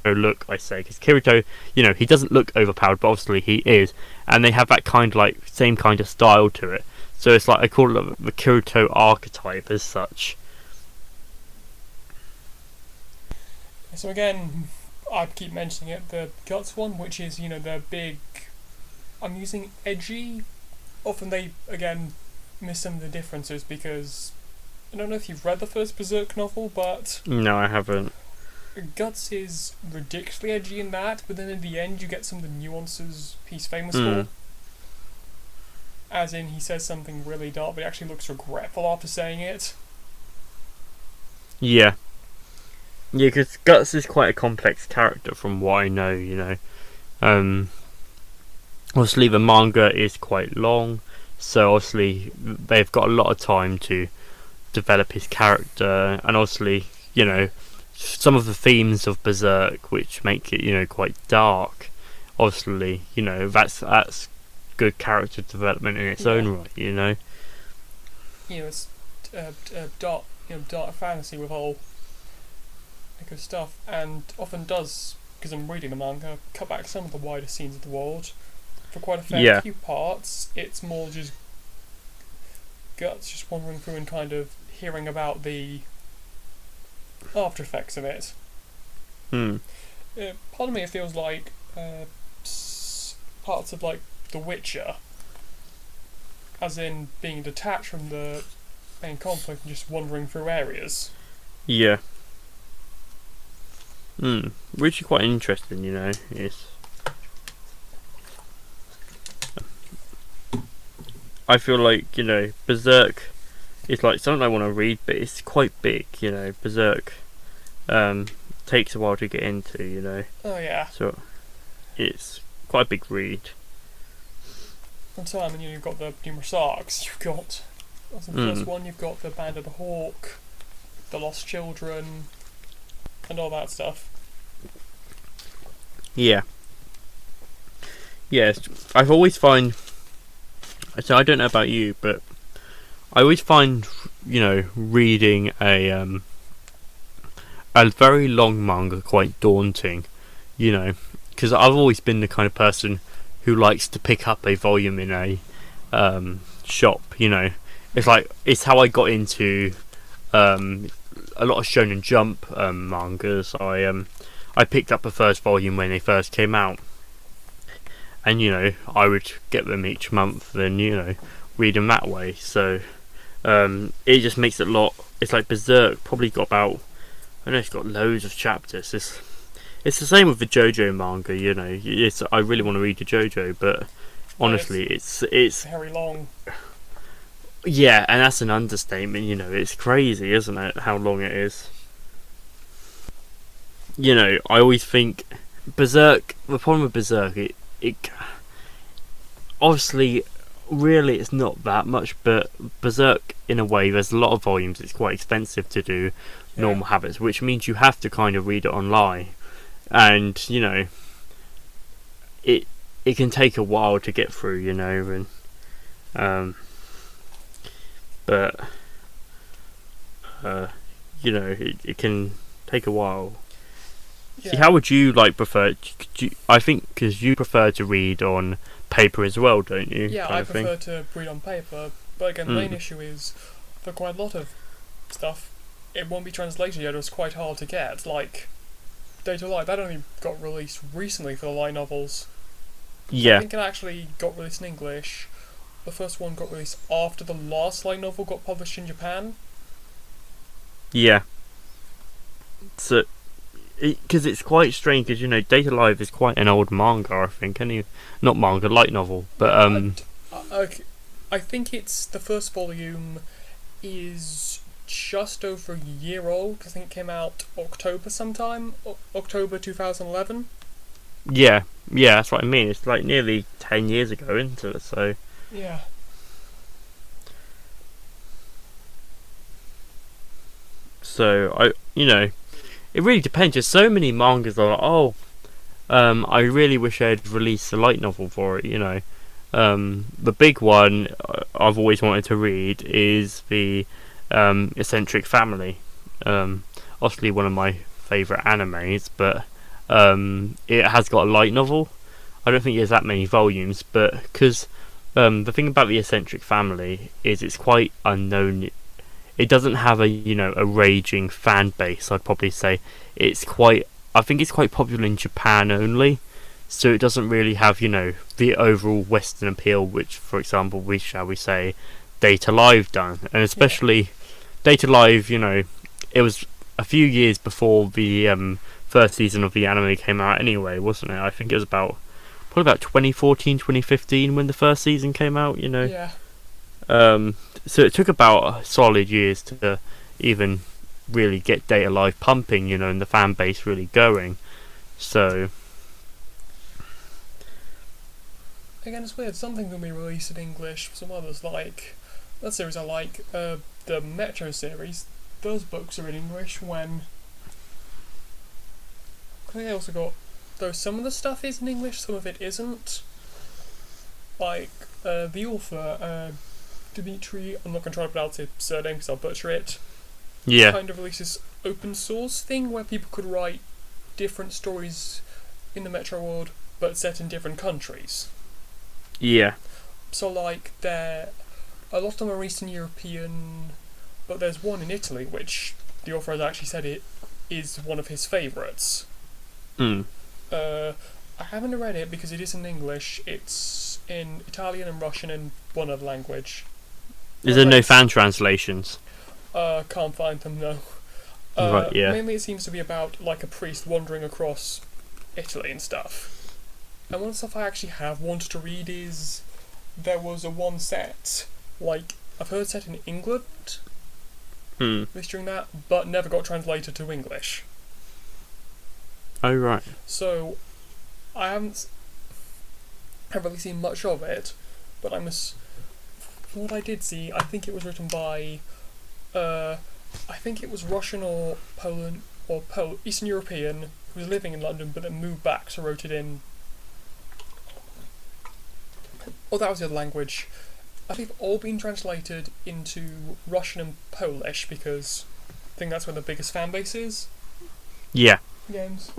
look, I say, because Kirito, he doesn't look overpowered, but obviously he is, and they have that kind of like same kind of style to it. So it's like I call it the Kirito archetype as such. So again, I keep mentioning it, the Guts one, which is, the big, I'm using edgy. Often they, again, miss some of the differences, because I don't know if you've read the first Berserk novel, but No, I haven't. Guts is ridiculously edgy in that, but then in the end you get some of the nuances he's famous for. As in, he says something really dark, but he actually looks regretful after saying it. Yeah, because Guts is quite a complex character from what I know, Obviously the manga is quite long, so obviously they've got a lot of time to develop his character, and obviously, some of the themes of Berserk which make it, quite dark. Obviously, that's good character development in its own right, It's dark, dark fantasy with all that good stuff, and often does, because I'm reading the manga, cut back some of the wider scenes of the world. For quite a fair few parts, it's more just Guts just wandering through and kind of hearing about the after effects of it. Part of me, it feels like parts of like The Witcher, as in being detached from the main conflict and just wandering through areas. Yeah. Which is quite interesting, you know. I feel like, you know, Berserk is like something I want to read, but it's quite big, you know. Berserk takes a while to get into, you know. Oh yeah. So it's quite a big read. And so, I mean, you've got the numerous arcs. You've got, as in the first one, you've got the Band of the Hawk, the Lost Children, and all that stuff. Yeah. Yes, I've always find. So I don't know about you, but I always find, you know, reading a very long manga quite daunting, you know, because I've always been the kind of person who likes to pick up a volume in a shop, you know. It's how I got into a lot of Shonen Jump mangas. I picked up the first volume when they first came out, and you know I would get them each month and you know read them that way. So it just makes it a lot. It's like Berserk probably got about, I know it's got loads of chapters. It's the same with the JoJo manga, you know. I really want to read the JoJo, but honestly, it's very long. Yeah, and that's an understatement. You know, it's crazy, isn't it? How long it is. You know, I always think Berserk. The problem with Berserk, it obviously, really, it's not that much. But Berserk, in a way, there's a lot of volumes. It's quite expensive to do normal habits, which means you have to kind of read it online. And you know, it can take a while to get through, you know, and but you know, it can take a while. Yeah. See, how would you like prefer? I think because you prefer to read on paper as well, don't you? Yeah, I prefer to read on paper, but again, the main issue is for quite a lot of stuff, it won't be translated yet. It's quite hard to get, like. Data Light, that only got released recently for the light novels. Yeah. I think it actually got released in English. The first one got released after the last light novel got published in Japan. Yeah. So, because it's quite strange, because you know, Data Live is quite an old manga, I think. Not manga, light novel, but okay, I think it's the first volume is just over a year old. I think it came out October sometime, October 2011. Yeah, that's what I mean. It's like nearly 10 years ago, isn't it? So yeah. So you know, it really depends. There's so many mangas are like, I really wish I'd released a light novel for it. You know, the big one I've always wanted to read is the Eccentric Family. Obviously one of my favourite animes, but it has got a light novel. I don't think there's that many volumes, but because the thing about the Eccentric Family is it's quite unknown. It doesn't have a raging fan base. I'd probably say I think it's quite popular in Japan only, so it doesn't really have the overall Western appeal, which, for example, shall we say Data Live done, and especially Data Live. It was a few years before the first season of the anime came out anyway, wasn't it? I think it was probably about 2014, 2015 when the first season came out. Yeah. So it took about a solid years to even really get Data Live pumping, and the fan base really going. So again, it's weird. Some things will be released in English. Some others, like that series I like, the Metro series. Those books are in English. When I think I also got, though some of the stuff is in English, some of it isn't. Like the author, Dimitri, I'm not going to try to pronounce his surname because I'll butcher it. yeah, Kind of releases open source thing where people could write different stories in the Metro world, but set in different countries. yeah, So like a lot of them are Eastern European, but there's one in Italy which the author has actually said it is one of his favourites. mm. I haven't read it because it is in English. It's in Italian and Russian and one other language. Is there no fan translations? Can't find them, no. Right, yeah. Mainly it seems to be about like a priest wandering across Italy and stuff. And one stuff I actually have wanted to read is there was a one set, like, I've heard set in England, this during that, but never got translated to English. Oh, right. So, I haven't really seen much of it, but from what I did see, I think it was written by, I think it was Russian or Poland, or Eastern European, who was living in London but then moved back, so wrote it in... Oh, that was the other language. I think they've all been translated into Russian and Polish, because I think that's where the biggest fan base is. Yeah. Games.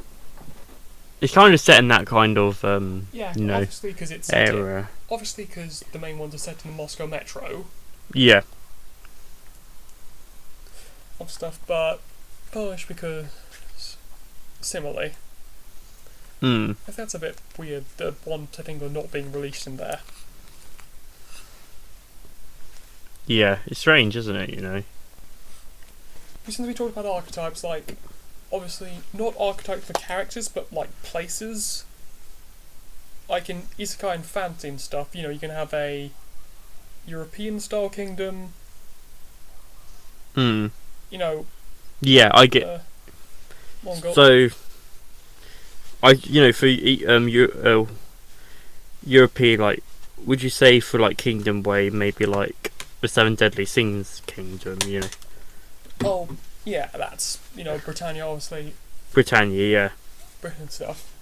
It's kind of set in that kind of, yeah, you know, obviously because it's area. Obviously because the main ones are set in the Moscow metro. Yeah. Of stuff, but Polish because similarly. I think that's a bit weird, the one I think are not being released in there. Yeah, it's strange, isn't it, you know? Since we talked about archetypes, like, obviously, not archetypes for characters, but, like, places. Like in Isekai and fantasy and stuff, you know, you can have a European-style kingdom. You know... Yeah, I get... Mongol. So... for European, like, would you say for, like, Kingdom Way, maybe, like, the Seven Deadly Sins Kingdom, you know? Oh, yeah, that's, you know, Britannia, obviously. Britannia, yeah. Britain stuff.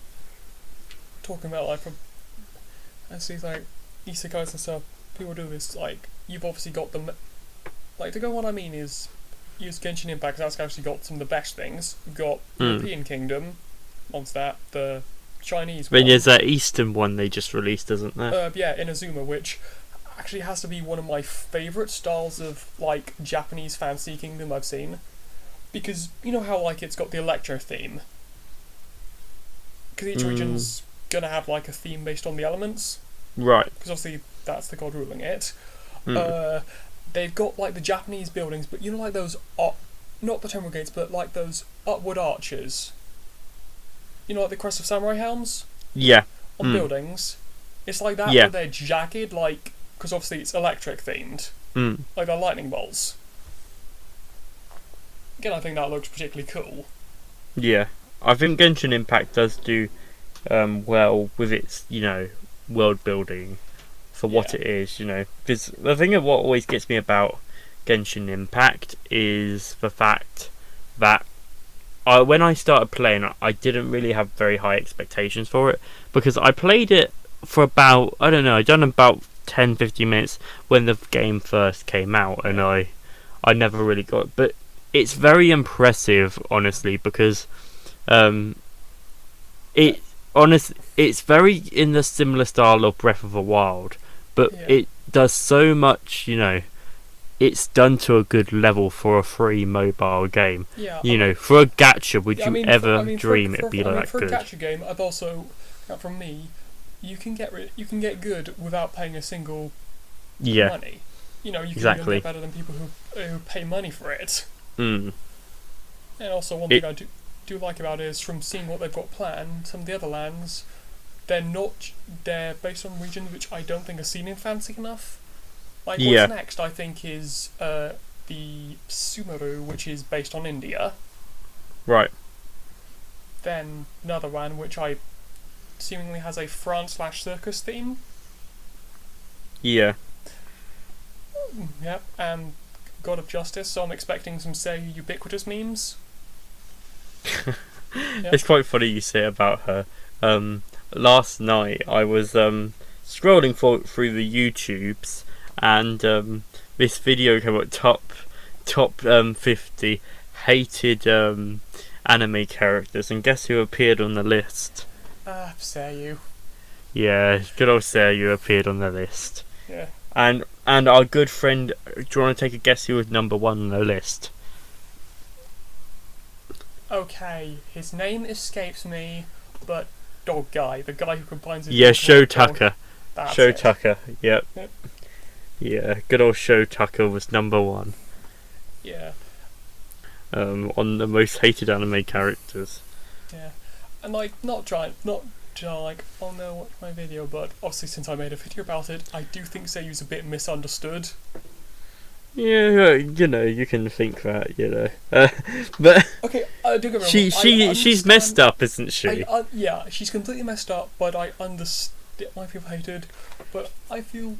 Talking about, like, I see, like, isekais and stuff, people do this, like, you've obviously got them, like, to go what I mean is, use Genshin Impact, that's actually got some of the best things. You've got European Kingdom, once that, the Chinese one. Then there's that Eastern one they just released, isn't there? Yeah, Inazuma, which actually has to be one of my favourite styles of, like, Japanese fantasy kingdom I've seen. Because, you know how, like, it's got the electro theme? Because each region's gonna have, like, a theme based on the elements. Right. Because obviously that's the god ruling it. They've got, like, the Japanese buildings, but you know, like, those, not the temple gates, but, like, those upward arches. You know, like the crest of samurai helms? Yeah. On buildings. It's like that, but they're jagged, like, because obviously it's electric themed. Like they're lightning bolts. Again, I think that looks particularly cool. Yeah. I think Genshin Impact does do well with its, you know, world building for what it is, you know. Because the thing of what always gets me about Genshin Impact is the fact that when I started playing, I didn't really have very high expectations for it, because I played it for about, I don't know, I'd done about 10-15 minutes when the game first came out, and I never really got it. But it's very impressive, honestly, because it's very in the similar style of Breath of the Wild, but it does so much, you know. It's done to a good level for a free mobile game. Yeah, you know, for a gacha, would you ever dream it'd be like for good? For a gacha game, I've also, from me, you can get good without paying a single money. You know, you can get better than people who pay money for it. And also, one thing I do like about it is, from seeing what they've got planned, some of the other lands, they're based on regions which I don't think are seen in fantasy enough. Like, what's next, I think, is the Sumeru, which is based on India. Right. Then another one, which seemingly has a France/circus theme. Yeah. Yep, and God of Justice, so I'm expecting some, say, ubiquitous memes. It's quite funny you say about her. Last night, I was scrolling through the YouTubes, and this video came up, top 50 hated anime characters, and guess who appeared on the list? Seiyu. Yeah, good old Seiyu appeared on the list. Yeah. And our good friend, do you want to take a guess who was number 1 on the list? Okay, his name escapes me, but dog guy, the guy who combines his Yeah, dog Show with dog. Tucker. That's Show it. Tucker. Yep. Yep. Yeah, good old Show Tucker was number one. Yeah. On the most hated anime characters. Yeah. And like, not trying like, oh no, watch my video, but obviously since I made a video about it, I do think Seiyu's a bit misunderstood. Yeah, you can think that, but Okay, do get me wrong. she's messed up, isn't she? Yeah, she's completely messed up, but I understand why people hated. But I feel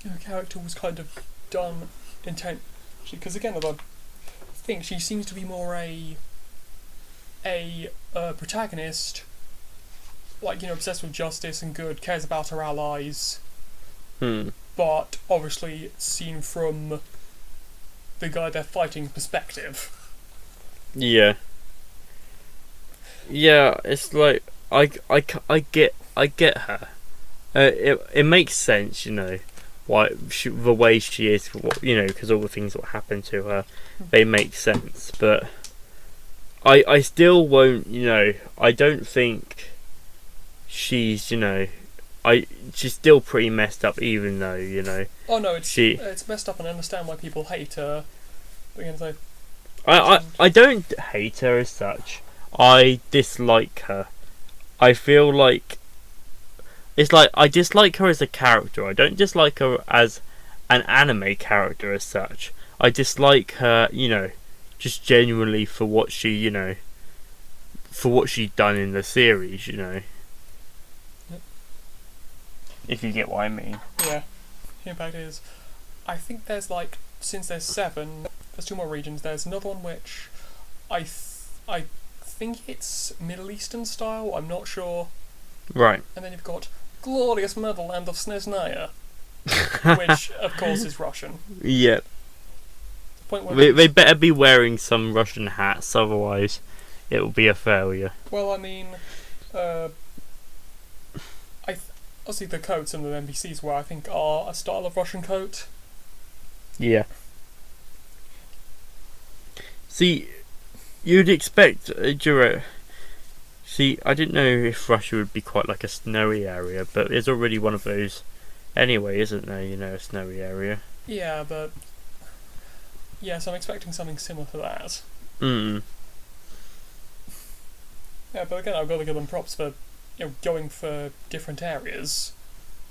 her character was kind of done intentionally, because again, I think she seems to be more a protagonist, like, obsessed with justice and good, cares about her allies. But obviously seen from the guy they're fighting perspective. Yeah. Yeah, it's like I get her. It makes sense, why the way she is, because all the things that happen to her, they make sense. But I still won't, I don't think she's, she's still pretty messed up, even though, Oh no, it's messed up, and I understand why people hate her. But again, so I don't hate her as such. I dislike her. I feel like it's like I dislike her as a character. I don't dislike her as an anime character as such. I dislike her, just genuinely for what she, for what she'd done in the series, Yep. If you get what I mean. Yeah. The impact is, I think there's since there's 7, there's 2 more regions. There's another one which I think it's Middle Eastern style. I'm not sure. Right. And then you've got glorious motherland of Sneznaya, which of course is Russian. Yep. The point where They better be wearing some Russian hats, otherwise it will be a failure. Well, I mean, obviously the coats and the NPCs where I think are a style of Russian coat. Yeah. See, you'd expect See, I didn't know if Russia would be quite like a snowy area, but there's already one of those anyway, isn't there? A snowy area. Yeah, but yes, I'm expecting something similar to that. Yeah, but again, I've got to give them props for going for different areas.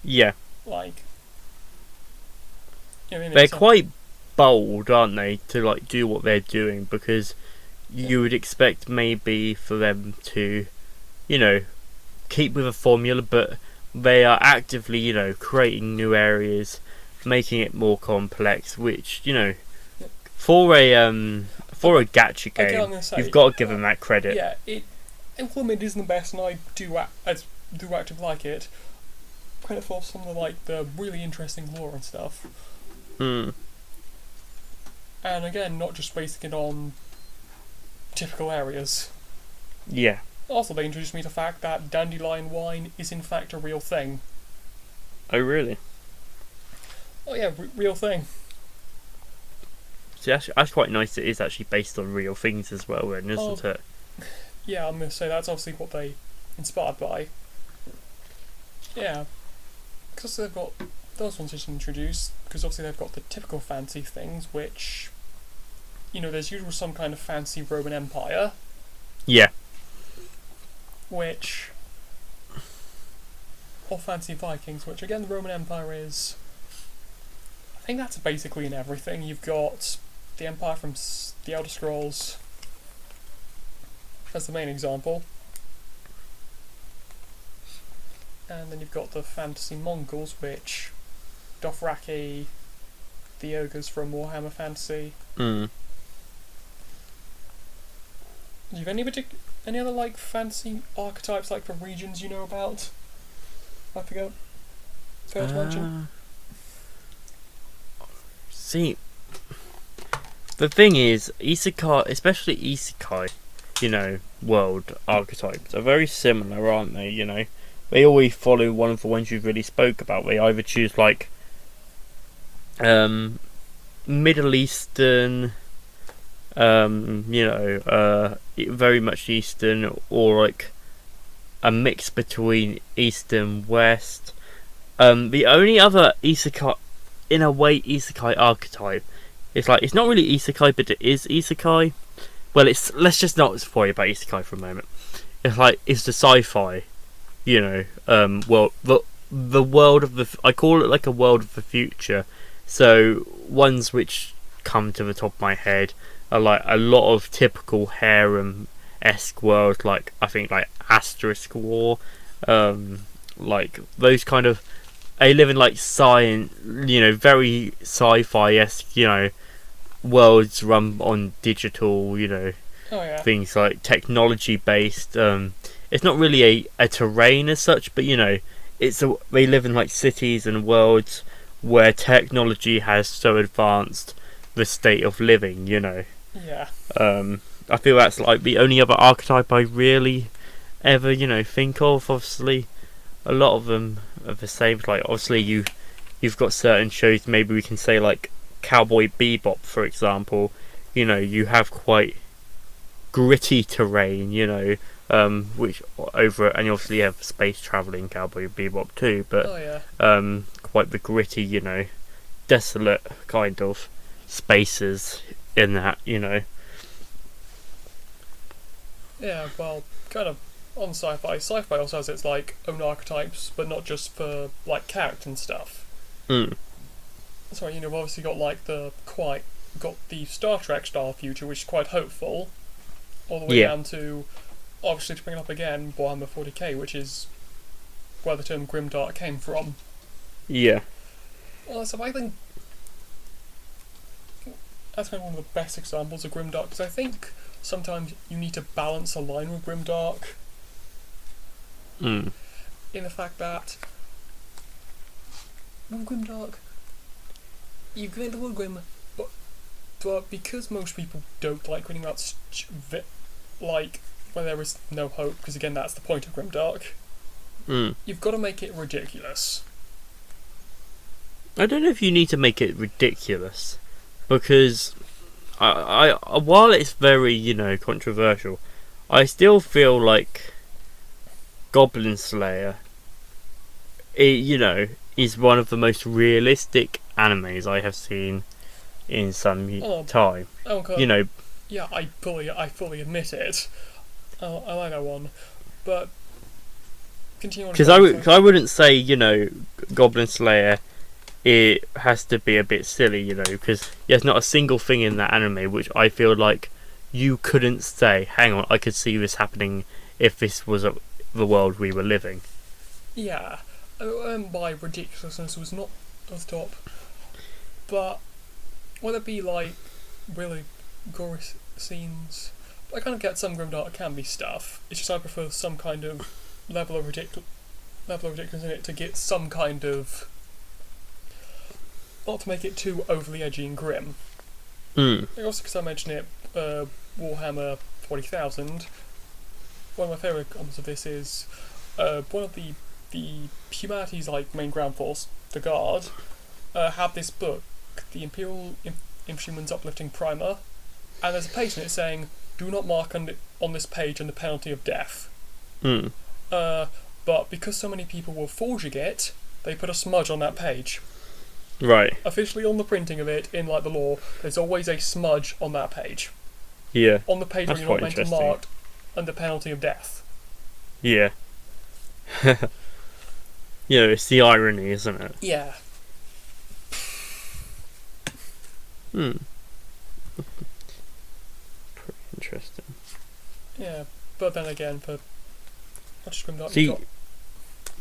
Yeah. Like, they're quite bold, aren't they, to do what they're doing, because you would expect maybe for them to, keep with a formula, but they are actively, creating new areas, making it more complex, which, for a gacha game, you've got to give them that credit. Yeah, implement isn't the best, and I do actively like it. Credit for some of the really interesting lore and stuff. And again, not just basing it on typical areas. Yeah. Also, they introduced me to the fact that dandelion wine is in fact a real thing. Oh, really? Oh yeah, real thing. See, that's quite nice. It is actually based on real things as well, then, isn't it? Yeah, I'm going to say that's obviously what they inspired by. Yeah. Because they've got those ones just introduced, because obviously they've got the typical fancy things, which, there's usually some kind of fancy Roman Empire. Yeah. Or fancy Vikings, which again the Roman Empire is, I think that's basically in everything. You've got the Empire from the Elder Scrolls, that's the main example. And then you've got the fantasy Mongols, which Dothraki, the ogres from Warhammer Fantasy. Mm. Do you have any other fantasy archetypes for regions you know about? I forgot. Fair to mention. See, the thing is, isekai, especially isekai, world archetypes are very similar, aren't they? They always follow one of the ones you've really spoke about. They either choose Middle Eastern, very much Eastern, or a mix between East and West. The only other isekai, in a way, isekai archetype, it's like it's not really isekai, but it is isekai. Well, let's just not worry about isekai for a moment. It's like it's the sci-fi, well, the world of I call it like a world of the future. So ones which come to the top of my head are like a lot of typical harem-esque worlds, like I think like Asterisk War, like those kind of. They live in like science, very sci-fi-esque, worlds run on digital, Oh yeah. things like technology based. It's not really a terrain as such, but they live in like cities and worlds where technology has so advanced the state of living. Yeah. I feel that's like the only other archetype I really ever think of. Obviously, a lot of them are the same. Like obviously you've got certain shows. Maybe we can say like Cowboy Bebop, for example. You have quite gritty terrain, which over, and you obviously have space traveling Cowboy Bebop too, but Oh yeah. quite the gritty, desolate kind of spaces in that, Yeah. Well, kind of on sci-fi. Sci-fi also has its like own archetypes, but not just for like character and stuff. Mm. Sorry, we've obviously got like got the Star Trek style future, which is quite hopeful, all the way down to, obviously to bring it up again, Warhammer 40k, which is where the term grimdark came from. Yeah. Well, so I think that's kind of one of the best examples of grimdark, because I think sometimes you need to balance a line with grimdark, Mm. in the fact that with grimdark, you can make the word grim, but because most people don't like reading about like where there is no hope, because again that's the point of grimdark, Mm. you've got to make it ridiculous. I don't know if you need to make it ridiculous, because I while it's very controversial, I still feel like Goblin Slayer, is one of the most realistic animes I have seen in some time. Oh god. You know, Yeah, I fully admit it. I like that one, but continue on. because I wouldn't say Goblin Slayer. It has to be a bit silly, because there's not a single thing in that anime which I feel like you couldn't say, hang on, I could see this happening if this was the world we were living. Yeah, by ridiculousness was not off the top, but whether it be like really gory scenes, I kind of get some grimdark can be stuff. It's just I prefer some kind of level of ridiculous in it to get some kind of, not to make it too overly edgy and grim. Mm. Also, because I mentioned it, Warhammer 40,000. One of my favourite comments of this is one of the humanity's like main ground force, the Guard, have this book, the Imperial Infantryman's Uplifting Primer, and there's a page in it saying, "Do not mark on this page under penalty of death." Mm. But because so many people were forging it, they put a smudge on that page. Right. Officially on the printing of it, in like the law, there's always a smudge on that page. Yeah. On the page where That's you're not quite meant to mark under penalty of death. Yeah. It's the irony, isn't it? Yeah. Hmm. Pretty interesting. Yeah, but then again, for much grimdark, See,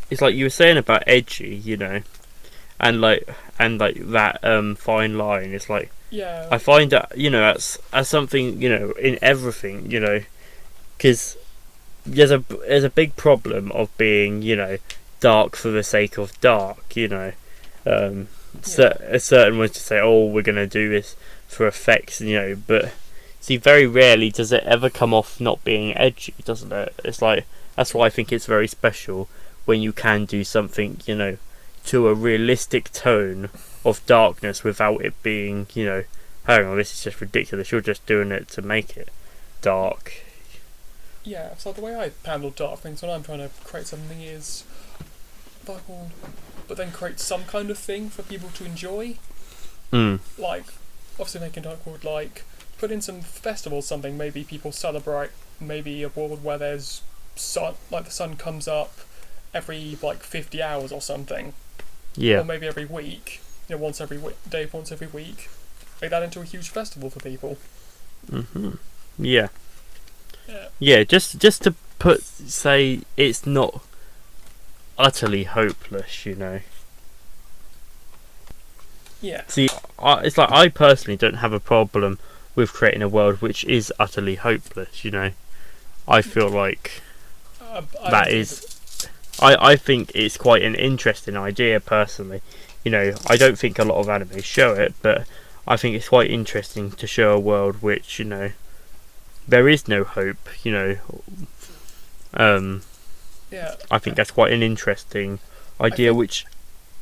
it's like you were saying about edgy, and like that fine line. It's like yeah, I find that as something in everything, because there's a big problem of being dark for the sake of dark. Certain ones to say, oh, we're gonna do this for effects, but see, very rarely does it ever come off not being edgy, doesn't it? It's like that's why I think it's very special when you can do something to a realistic tone of darkness without it being hang on, this is just ridiculous, you're just doing it to make it dark. Yeah, so the way I handle dark things when I'm trying to create something is, but then create some kind of thing for people to enjoy. Mm. Like, obviously making Dark World, like, put in some festivals, something, maybe people celebrate, maybe a world where there's sun, like the sun comes up every, like, 50 hours or something. Yeah. Or maybe every week, once every day, once every week. Make that into a huge festival for people. Mhm. Yeah. Yeah. Yeah. Just to say it's not utterly hopeless, you know. Yeah. See, it's like I personally don't have a problem with creating a world which is utterly hopeless. You know, I feel like that is. I think it's quite an interesting idea personally. You know, I don't think a lot of anime show it, but I think it's quite interesting to show a world which, you know, there is no hope. You know, Yeah. I think that's quite an interesting idea, which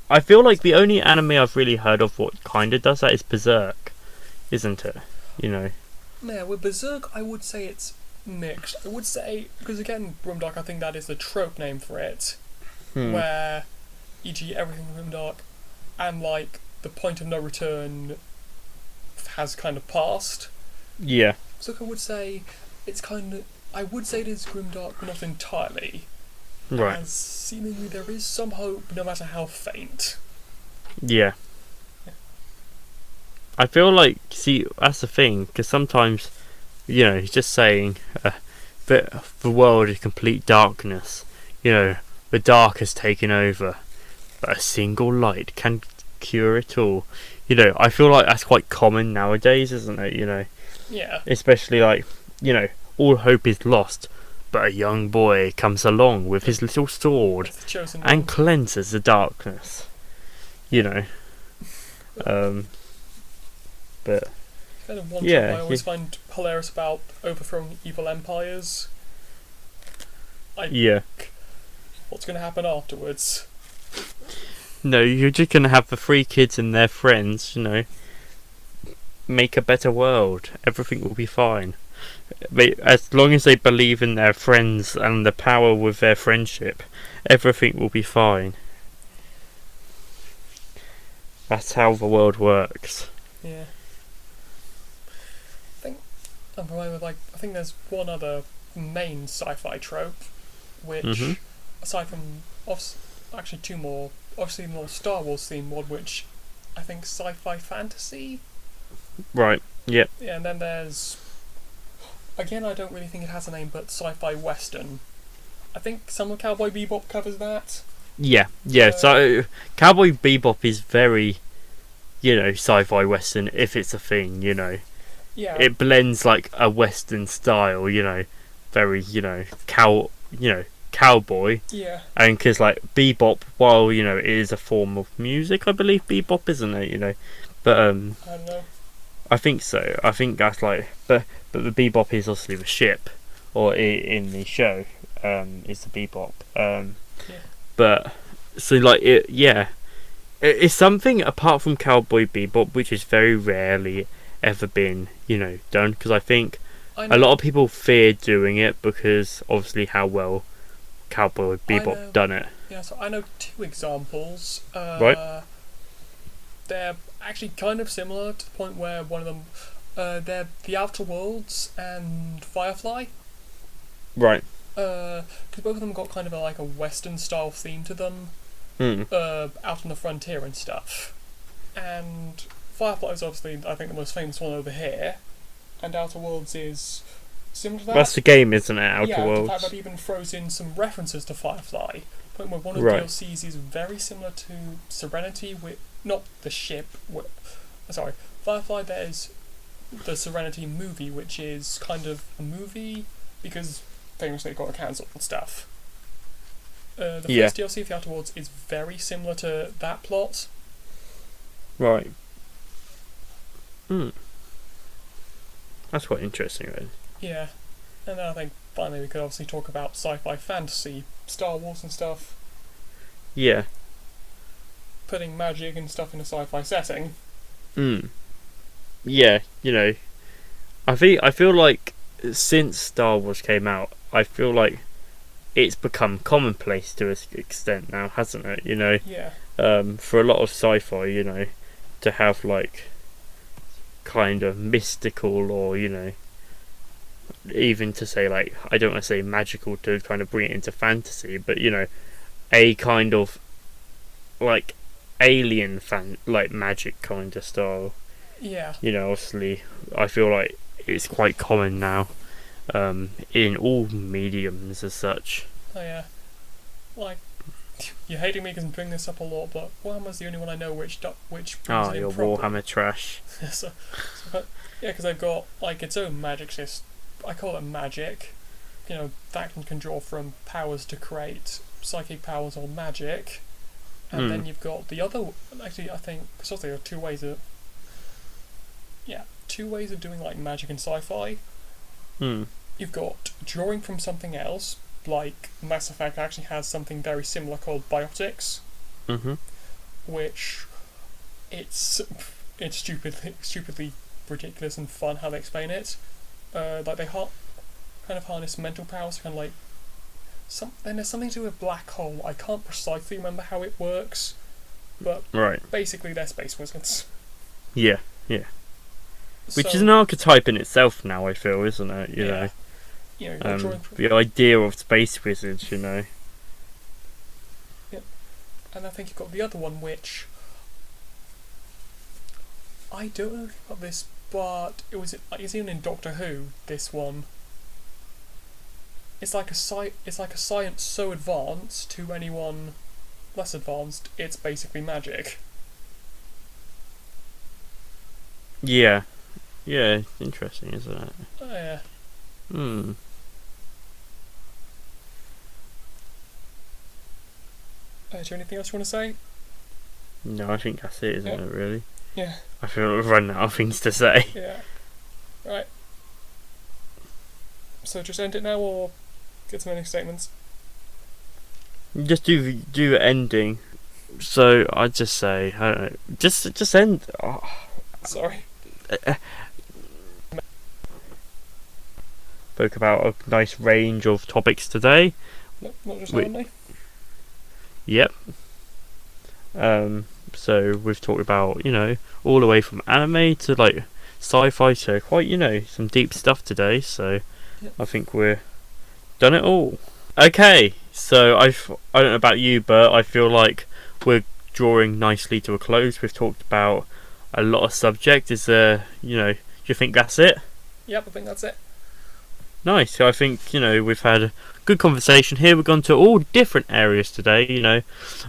I feel like the only anime I've really heard of what kind of does that is Berserk, isn't it? You know. Yeah, with Berserk, I would say it's mixed. I would say, because again, Grimdark, I think that is the trope name for it, where, e.g., everything Grimdark, and like the point of no return has kind of passed. Yeah. So I would say it's kind of. I would say it is Grimdark, but not entirely. Right. As seemingly there is some hope, no matter how faint. Yeah. I feel like, see, that's the thing, because sometimes, you know, just saying that the world is complete darkness, you know, the dark has taken over, but a single light can cure it all. You know, I feel like that's quite common nowadays, isn't it? You know, Yeah. especially like, you know, all hope is lost, but a young boy comes along with his little sword and cleanses the darkness. You know, but kind of one thing I always find hilarious about overthrowing evil empires. What's going to happen afterwards? No, you're just going to have the three kids and their friends, you know, make a better world. Everything will be fine. As long as they believe in their friends and the power with their friendship, everything will be fine. That's how the world works. Yeah. I think there's one other main sci-fi trope, which, aside from actually two more, obviously the more Star Wars themed one, which I think sci-fi fantasy. Right. Yep. Yeah, and then there's, again, I don't really think it has a name, but sci-fi western. I think some of Cowboy Bebop covers that. Yeah. So Cowboy Bebop is very, you know, sci-fi western if it's a thing, you know. Yeah. It blends like a western style, you know, very, you know, cowboy. Yeah. And because like bebop, while you know it is a form of music, I believe bebop, isn't it? You know, but I don't know. I think so. I think that's like, but the bebop is obviously the ship, or in the show, is the bebop. But so like it's something apart from Cowboy Bebop, which is very rarely ever been, you know, done, because I think a lot of people fear doing it because obviously how well Cowboy Bebop done it. Yeah, so I know two examples. Right. They're actually kind of similar to the point where one of them, they're The Outer Worlds and Firefly. Right. Because both of them got kind of like a Western style theme to them. Out on the frontier and stuff. And Firefly is obviously, I think, the most famous one over here. And Outer Worlds is similar to that. That's the game, isn't it? Outer Worlds. In fact, that even throws in some references to Firefly. Point where one of the DLCs is very similar to Serenity, with not the ship. Firefly. There's the Serenity movie, which is kind of a movie because famously it got cancelled and stuff. The first DLC of the Outer Worlds is very similar to that plot. Right. That's quite interesting, then. Yeah. And then I think finally we could obviously talk about sci-fi fantasy, Star Wars and stuff. Yeah. Putting magic and stuff in a sci-fi setting. Yeah, you know, I feel like since Star Wars came out, I feel like it's become commonplace to an extent now, hasn't it? Yeah. For a lot of sci-fi, to have like kind of mystical, or even to say, like, I don't want to say magical to kind of bring it into fantasy, but a kind of like alien like magic kind of style. Yeah. Obviously, I feel like it's quite common now, in all mediums as such. Oh yeah. Like, you're hating me because I'm bringing this up a lot, but Warhammer's the only one I know which brings it in Your properly. Warhammer trash. so, yeah, because they've got like its own magic system. I call it magic. That can draw from powers to create psychic powers or magic. And then you've got the other. Actually, I think because there are two ways of doing like magic and sci-fi. You've got drawing from something else, like Mass Effect actually has something very similar called biotics, which it's stupidly ridiculous and fun how they explain it. Like they kind of harness mental powers, kind of like then there's something to do with black hole. I can't precisely remember how it works, but basically they're space wizards. Yeah. Which is an archetype in itself now, I feel, isn't it? The idea of space wizards, Yeah. And I think you've got the other one, which I don't know about this, but it's even in Doctor Who. This one. It's like a science so advanced to anyone less advanced, it's basically magic. Yeah, interesting, isn't it? Oh yeah. Do you have anything else you want to say? No, I think that's it, isn't it, really? Yeah. I feel we've run out of things to say. Yeah. Right. So just end it now, or get some ending statements? Just do ending. So I'd just say, I don't know, just end. Oh. Sorry. Spoke about a nice range of topics today. No, not just anime. Yep. So we've talked about, all the way from anime to like sci-fi to quite, some deep stuff today. So yep. I think we're done it all. Okay, so I don't know about you, but I feel like we're drawing nicely to a close. We've talked about a lot of subject. Is do you think that's it? Yep, I think that's it. Nice. So I think, we've had a good conversation here. We've gone to all different areas today,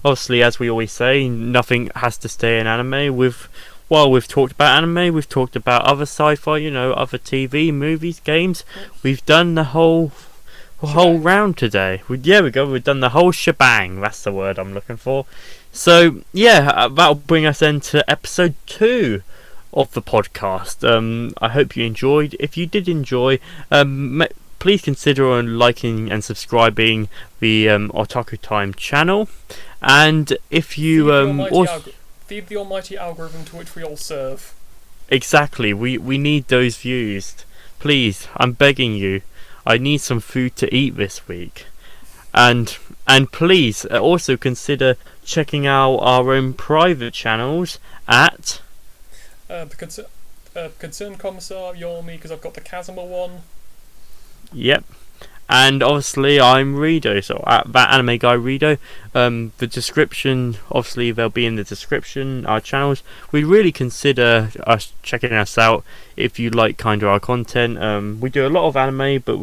Obviously, as we always say, nothing has to stay in anime. While we've talked about anime, we've talked about other sci-fi, other TV, movies, games. We've done the whole round today. We've done the whole shebang. That's the word I'm looking for. So, that'll bring us into episode 2 of the podcast. I hope you enjoyed. If you did enjoy, please consider on liking and subscribing the Otaku Time channel. And if you feed the almighty algorithm to which we all serve. Exactly, we need those views. Please, I'm begging you. I need some food to eat this week. And please also consider checking out our own private channels at the Concerned Commissar, you're me because I've got the Kazuma one. Yep. And obviously I'm Rido, so at that anime guy Rido. The description, obviously they'll be in the description, our channels. We'd really consider checking us out if you like kind of our content. We do a lot of anime, but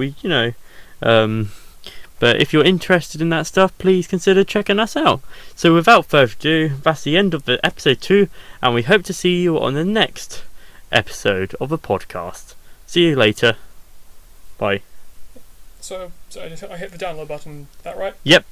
but if you're interested in that stuff, please consider checking us out. So without further ado, that's the end of the episode 2, and we hope to see you on the next episode of the podcast. See you later. Bye. So I hit the download button, is that right? Yep.